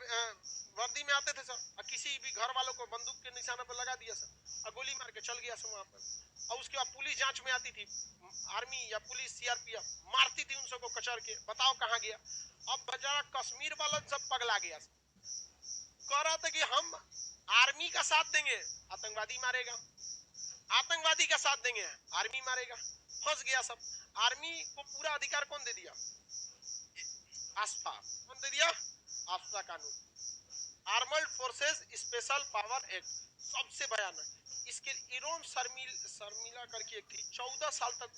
वर्दी में आते थे सर, और किसी भी घर वालों को बंदूक के निशाना पर लगा दिया सर, और गोली मार के चल गया सब वहां पर। और उसके बाद पुलिस जांच में आती थी, आर्मी या पुलिस सीआरपीएफ मारती थी उन सबको कचर के, बताओ कहां गया। अब बेचारा कश्मीर वाला सब पगला गया, कह रहा था कि हम आर्मी का साथ देंगे, आतंकवादी मारेगा, आतंकवादी का साथ देंगे, आर्मी मारेगा। फंस गया सब। आर्मी को पूरा अधिकार कौन दे दिया, आस्फा कौन दे दिया, आस्फा कानून, armoured forces special power act, सबसे भयानक। इसके इरोम शर्मिला करके एक थी, 14 साल तक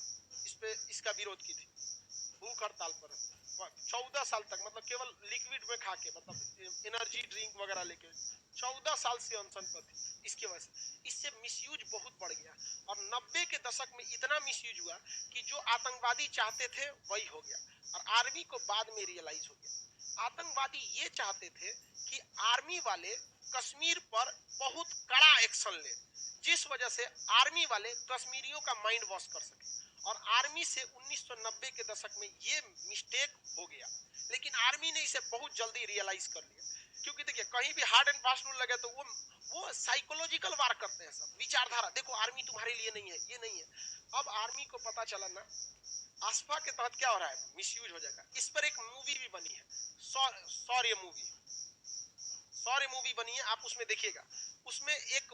इस पे इसका विरोध की थी, भूख हड़ताल पर 14 साल तक, मतलब केवल लिक्विड में खा के, मतलब एनर्जी ड्रिंक वगैरह लेके 14 साल से अनशन पर थी। इसकी वजह से इससे मिसयूज बहुत बढ़ गया, और 90 के दशक में इतना मिसयूज हुआ कि जो आतंकवादी चाहते थे वही हो गया। और आर्मी को बाद में रियलाइज हो गया, आतंकवादी ये चाहते थे कि आर्मी वाले कश्मीर पर बहुत कड़ा एक्शन ले, जिस वजह से आर्मी वाले कश्मीरियों का माइंड वॉश कर सके। और आर्मी से 1990 के दशक में ये मिस्टेक हो गया, लेकिन आर्मी ने इसे बहुत जल्दी रियलाइज कर लिया। क्योंकि देखिए कहीं भी हार्ड एंड फास्ट रूल लगे तो वो साइकोलॉजिकल वार करते हैं सब, विचारधारा, देखो आर्मी तुम्हारे लिए नहीं है, ये नहीं है। अब आर्मी को पता चला ना आस्फा के तहत क्या हो रहा है, मिसयूज हो जाएगा। इस पर एक मूवी भी बनी है, सौर्य मूवी, सौर्य मूवी बनी है, आप उसमें देखिएगा। उसमें एक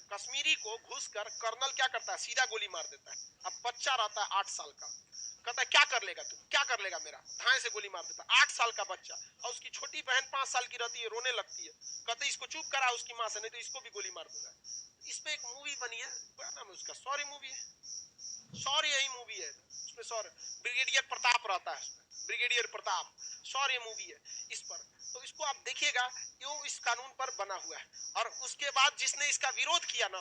कश्मीरी को घुसकर कर्नल क्या करता है, सीधा गोली मार देता है। अब बच्चा रहता है 8 साल का, कहता है क्या कर लेगा तू, क्या कर लेगा मेरा, धाए से गोली मार देता है 8 साल का बच्चा। और उसकी छोटी बहन 5 साल की रहती है, रोने लगती है, कहते इसको चुप करा उसकी माँ से, नहीं तो इसको भी गोली मार दूंगा। इस पे एक मूवी बनी है, क्या नाम है उसका, सौर्य मूवी है, सौर्य यही मूवी है। उसमें सौर्य ब्रिगेडियर प्रताप रहता है, ब्रिगेडियर प्रताप, सौर्य मूवी है इस पर। तो इसको आप देखिएगा, क्यों इस कानून पर बना हुआ है। और उसके बाद जिसने इसका विरोध किया ना,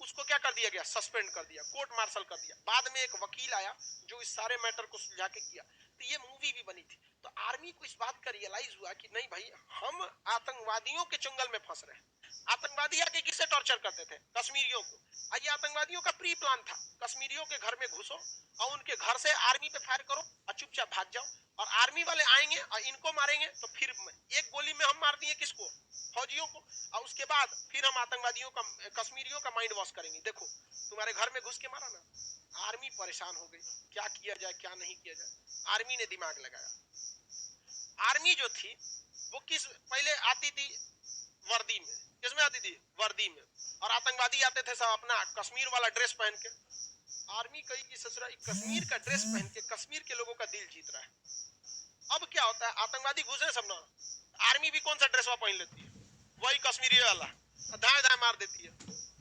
उसको क्या कर दिया गया, सस्पेंड कर दिया, कोर्ट मार्शल कर दिया। बाद में एक वकील आया जो इस सारे मैटर को सुलझा के किया, तो ये मूवी भी बनी थी। तो आर्मी को इस बात का रियलाइज हुआ कि नहीं भाई, हम आतंकवादियों के चंगल में फंस रहे हैं। आतंकवादी आके किससे टॉर्चर करते थे, कश्मीरियों को। ये आतंकवादियों का प्री प्लान था, कश्मीरियों के घर में घुसो और उनके घर से आर्मी पे फायर करो और चुपचाप भाग जाओ, और आर्मी वाले आएंगे और इनको मारेंगे, तो फिर एक गोली में हम मार दिए किसको, फौजियों को, और उसके बाद फिर हम आतंकवादियों का, कश्मीरियों का माइंड वॉश करेंगे। देखो तुम्हारे घर में घुस के मारा ना। आर्मी परेशान हो गई, क्या किया जाए क्या नहीं किया जाए। आर्मी ने दिमाग लगाया। आर्मी जो थी वो किस पहले आती थी वर्दी में, किसमें आती थी, वर्दी में, और आतंकवादी आते थे सब अपना कश्मीर वाला ड्रेस पहन के। आर्मी कही कि ससुरा कश्मीर का ड्रेस पहन के कश्मीर के लोगों का दिल जीत रहा है। अब क्या होता है, आतंकवादी घुसे सब ना, आर्मी भी कौन सा ड्रेस पहन लेती है, वही कश्मीरी वाला, दाएं दाएं मार देती है।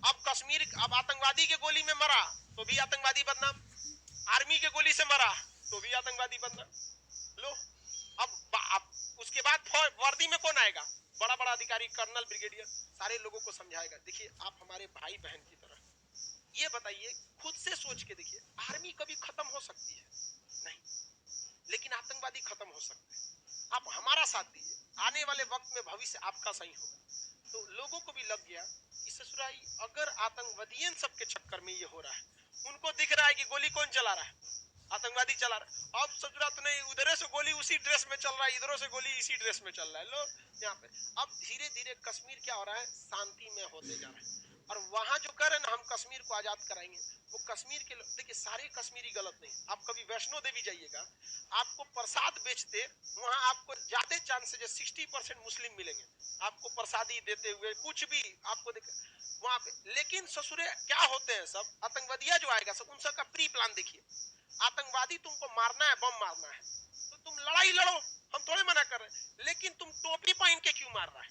अब कश्मीर, अब आतंकवादी के गोली में मरा तो भी आतंकवादी बदनाम, आर्मी के गोली से मरा तो भी आतंकवादी बदनाम। लो अब उसके बाद वर्दी में कौन आएगा, बड़ा बड़ा अधिकारी, कर्नल, ब्रिगेडियर, सारे लोगों को समझाएगा। देखिए आप हमारे भाई बहन की तरह, ये बताइए, खुद से सोच के देखिए, आर्मी कभी खत्म हो सकती है नहीं, लेकिन आतंकवादी खत्म हो सकते हैं। आप हमारा साथ दीजिए, आने वाले वक्त में भविष्य आपका सही होगा। तो लोगों को भी लग गया कि ससुराई अगर आतंकवादियों सबके चक्कर में ये हो रहा है, उनको दिख रहा है कि गोली कौन चला रहा है, आतंकवादी चला रहा है। अब ससुरा तो नहीं, उधर से गोली उसी ड्रेस में चल रहा है, इधरों से गोली इसी ड्रेस में चल रहा है। लो यहाँ पे अब धीरे धीरे कश्मीर क्या हो रहा है, शांति में होते जा रहा है। और वहां जो कह रहे ना हम कश्मीर को आजाद कराएंगे, वो कश्मीर के लोग, देखिए सारे कश्मीरी गलत नहीं। आप कभी वैष्णो देवी जाइएगा, आपको प्रसाद बेचते वहां आपको ज्यादा चांसेस है 60% मुस्लिम मिलेंगे आपको प्रसादी देते हुए, कुछ भी आपको देख वहां पे। लेकिन ससुरे क्या होते हैं सब आतंकवादिया जो आएगा सब, उन सबका प्री प्लान देखिए। आतंकवादी तुमको मारना है, बम मारना है, तो तुम लड़ाई लड़ो, हम थोड़े मना कर रहे हैं, लेकिन तुम टोपी पहन के क्यों मार रहा है,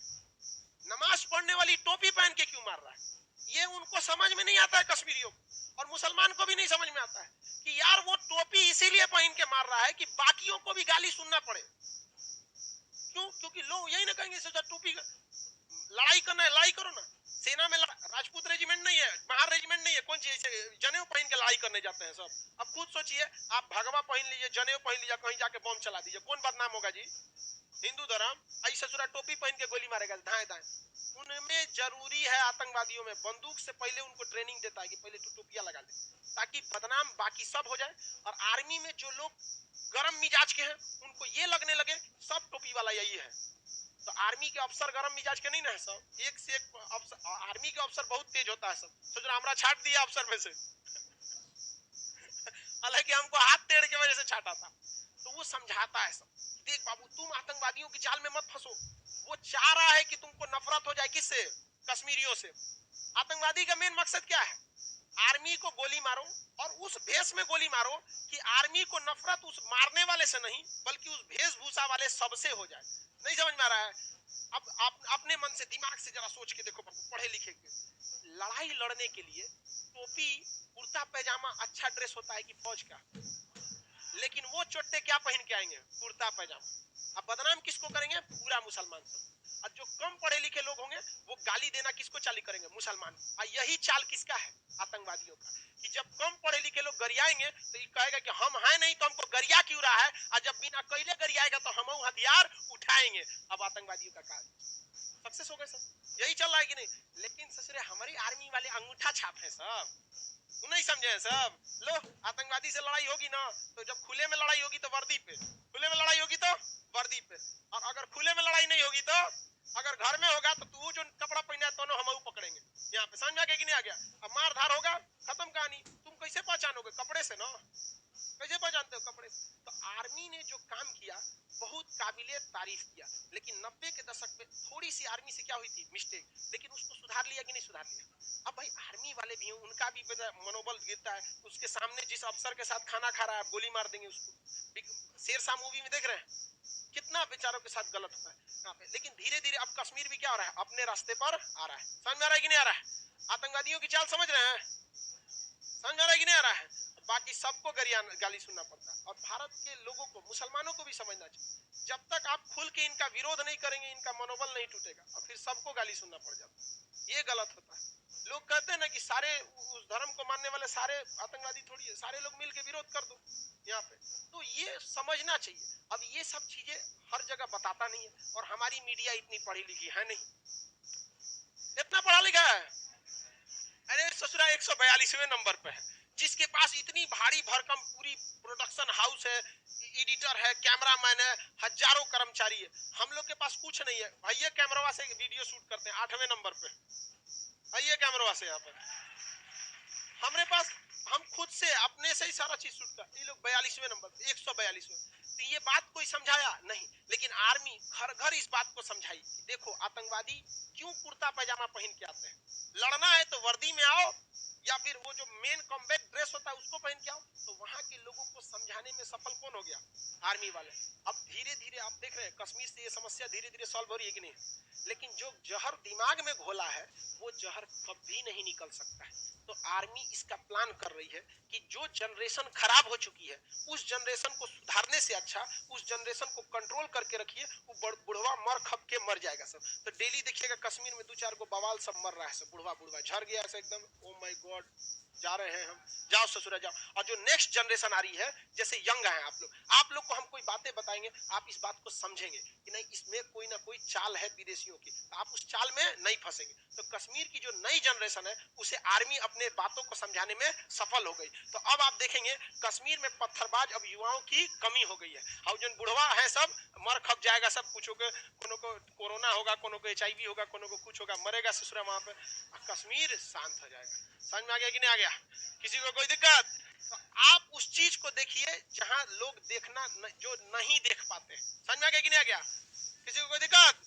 नमाज पढ़ने वाली टोपी पहन के क्यों मार रहा है, ये उनको समझ में नहीं आता है कश्मीरियों को। और मुसलमान को भी नहीं समझ में आता है कि यार वो टोपी इसीलिए पहन के मार रहा है कि बाकियों को भी गाली सुनना पड़े। क्यों, क्योंकि लोग यही ना कहेंगे सोचा टोपी लड़ाई करना है, लड़ाई करो ना। सेना में राजपूत रेजिमेंट नहीं है, महार रेजिमेंट नहीं है, कौन चीज जनेऊ पहन के लड़ाई करने जाते हैं सब। अब खुद सोचिए, आप भगवा पहन लीजिए, जनेऊ पहन लीजिए, कहीं जाके बम चला दीजिए, कौन बदनाम होगा जी, हिंदू धर्म। ऐसा ससुरा टोपी पहन के गोली मारेगा धाए धाए। उनमें जरूरी है, आतंकवादियों में बंदूक से पहले उनको ट्रेनिंग देता है कि पहले तू टोपिया लगा ले, ताकि बदनाम बाकी सब हो जाए। और आर्मी में जो लोग गरम मिजाज के हैं उनको ये लगने लगे सब टोपी वाला यही है। तो आर्मी के अफसर गरम मिजाज के नहीं ना है सब, एक से एक अफसर, आर्मी के अफसर बहुत तेज होता है सब। सोच रहा हमरा छाट दिया अफसर में से, हालांकि हमको हाथ टेढ़ के वजह से छाटा था। तो वो समझाता है सब, देख बाबू तुम आतंकवादियों की जाल में मत फंसो। वो चाह रहा है कि तुमको नफरत हो जाए, किससे? कश्मीरियों से। आतंकवादी का मेन मकसद क्या है? आर्मी को गोली मारो और उस भेष में गोली मारो कि आर्मी को नफरत उस मारने वाले से नहीं बल्कि उस वेशभूषा वाले सबसे हो जाए। नहीं समझ में आ रहा है? अब आप अपने मन से दिमाग से जरा सोच के देखो, पढ़े लिखे के लड़ाई लड़ने के लिए टोपी कुर्ता पैजामा अच्छा ड्रेस होता है कि फौज का? लेकिन वो चोट्टे क्या पहन के आएंगे? कुर्ता पैजामा। अब बदनाम किसको करेंगे? पूरा मुसलमान सब। और जो कम पढ़े लिखे लोग होंगे वो गाली देना किसको चालू करेंगे? मुसलमान। और यही चाल किसका है? आतंकवादियों का। कि जब कम पढ़े लिखे लोग गरियाएंगे तो ये कहेगा कि हम हैं नहीं तो हमको गरिया क्यों रहा है, और जब बिना कैले गरियाएगा तो हम हथियार उठाएंगे। अब आतंकवादियों का कार्य सक्सेस हो गए सब। यही चल रहा है कि नहीं? लेकिन ससुरे हमारी आर्मी वाले अंगूठा छाप है सब, नहीं समझे हैं सब। लो आतंकवादी से लड़ाई होगी ना तो जब खुले में लड़ाई होगी तो वर्दी पे, खुले में लड़ाई होगी तो वर्दी पे। और अगर खुले में लड़ाई नहीं होगी तो अगर घर में होगा तो तू जो कपड़ा पहना है तो हम पकड़ेंगे यहाँ पे। समझ में आ गया कि नहीं आ गया? अब मार धार होगा, खत्म कहानी। तुम कैसे पहचानोगे? कपड़े से ना। कैसे पहचानते हो? कपड़े से। तो आर्मी ने जो काम किया बहुत काबिले तारीफ किया, लेकिन 90 के दशक में थोड़ी सी आर्मी से क्या हुई थी? मिस्टेक। लेकिन उसको सुधार लिया कि नहीं सुधार लिया? अब भाई आर्मी वाले भी हैं, उनका भी मनोबल गिरता है। उसके सामने जिस अफसर के साथ खाना खा रहा है गोली मार देंगे उसको। शेरशाह मूवी में देख रहे हैं कितना बेचारों के साथ गलत हुआ है यहाँ पे। लेकिन धीरे धीरे अब कश्मीर भी क्या हो रहा है? अपने रास्ते पर आ रहा है। समझ में आ रहा है कि नहीं आ रहा है? आतंकवादियों की चाल समझ रहे हैं? समझ आ रहा है कि नहीं आ रहा है? बाकी सबको गाली सुनना पड़ता है। और भारत के लोगों को, मुसलमानों को भी समझना चाहिए, जब तक आप खुल के इनका विरोध नहीं करेंगे इनका मनोबल नहीं टूटेगा और फिर सबको गाली सुनना पड़ जाता है। ये गलत होता है। लोग कहते हैं ना कि सारे उस धर्म को मानने वाले सारे आतंकवादी थोड़ी है, सारे लोग मिलकर विरोध कर दो यहाँ पे। तो ये समझना चाहिए। अब ये सब चीजें हर जगह बताता नहीं है और हमारी मीडिया इतनी पढ़ी लिखी है नहीं, इतना पढ़ा लिखा है। अरे ससुरा 142वें नंबर पे है, जिसके पास इतनी भारी भरकम पूरी प्रोडक्शन हाउस है, एडिटर है, कैमरामैन है, हजारों कर्मचारी है। हम लोग के पास कुछ नहीं है। भैया कैमरा से वीडियो शूट करते हैं 8वें नंबर पे, भैया कैमरा से यहाँ पर हमारे पास, हम खुद से अपने से ही सारा चीज शूट कर। ये लोग 42वें नंबर पे, 142वें। तो ये बात कोई समझाया नहीं, लेकिन आर्मी घर घर इस बात को समझाई। देखो आतंकवादी क्यों कुर्ता पैजामा पहन के आते हैं? लड़ना है तो वर्दी में आओ या फिर वो जो मेन कॉम्बैट ड्रेस होता है उसको पहन के आओ। तो वहां के लोगों को समझाने में सफल कौन हो गया? आर्मी वाले। अब धीरे धीरे आप देख रहे हैं कश्मीर से ये समस्या धीरे धीरे सॉल्व हो रही है कि नहीं? लेकिन जो जहर दिमाग में घोला है वो जहर कभी नहीं निकल सकता है। तो आर्मी इसका प्लान कर रही है कि जो जनरेशन खराब हो चुकी है उस जनरेशन को सुधारने से अच्छा उस जनरेशन को कंट्रोल करके रखिए। वो बुढ़वा मर खप के मर जाएगा सब। तो डेली देखिएगा कश्मीर में 2-4 को बवाल सब मर रहा है सब, बुढ़वा बुढ़वा झड़ गया ऐसा एकदम। ओ माय गॉड, जा रहे हैं हम, जाओ ससुरा जाओ। और जो नेक्स्ट जनरेशन आ रही है जैसे यंग है आप लोग को हम कोई बातें बताएंगे, आप इस बात को समझेंगे कि नहीं इसमें कोई ना कोई चाल है विदेशियों की, तो आप उस चाल में नहीं फंसेंगे। तो कश्मीर की जो नई जनरेशन है उसे आर्मी अपने बातों को समझाने में सफल हो गई। तो अब आप देखेंगे कश्मीर में पत्थरबाज अब युवाओं की कमी हो गई है। और जो बुढ़वा है सब मर खप जाएगा सब, कुछ को कोनो को कोरोना होगा, कोनो को HIV होगा, कोनो को कुछ होगा, मरेगा ससुरा वहां पे। कश्मीर शांत हो जाएगा। समझ में आ गया कि नहीं आ गया? किसी को कोई दिक्कत? तो आप उस चीज को देखिए जहां लोग देखना जो नहीं देख पाते। समझ में आ गया कि नहीं आ गया? किसी को कोई दिक्कत?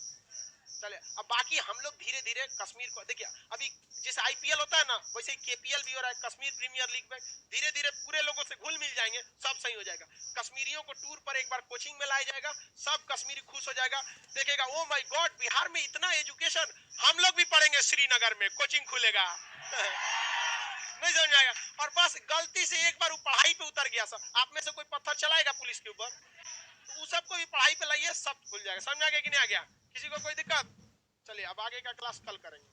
चले अब बाकी हम लोग धीरे धीरे कश्मीर को देखिए। अभी जैसे IPL होता है ना वैसे ही KPL भी हो रहा है, कश्मीर प्रीमियर लीग में। धीरे धीरे पूरे लोगों से घुल मिल जाएंगे, सब सही हो जाएगा। कश्मीरियों को टूर पर एक बार कोचिंग में लाया जाएगा, सब कश्मीरी खुश हो जाएगा। देखेगा ओ माय गॉड बिहार में इतना एजुकेशन, हम लोग भी पढ़ेंगे श्रीनगर में, कोचिंग खुलेगा। नहीं समझ आएगा। और बस गलती से एक बार वो पढ़ाई पे उतर गया सब, आप में से कोई पत्थर चलाएगा पुलिस के ऊपर तो सबको भी पढ़ाई पे लाइए, सब खुल जाएगा। समझ आ गया कि नहीं आ गया? किसी को कोई दिक्कत? चलिए अब आगे का क्लास कल करेंगे।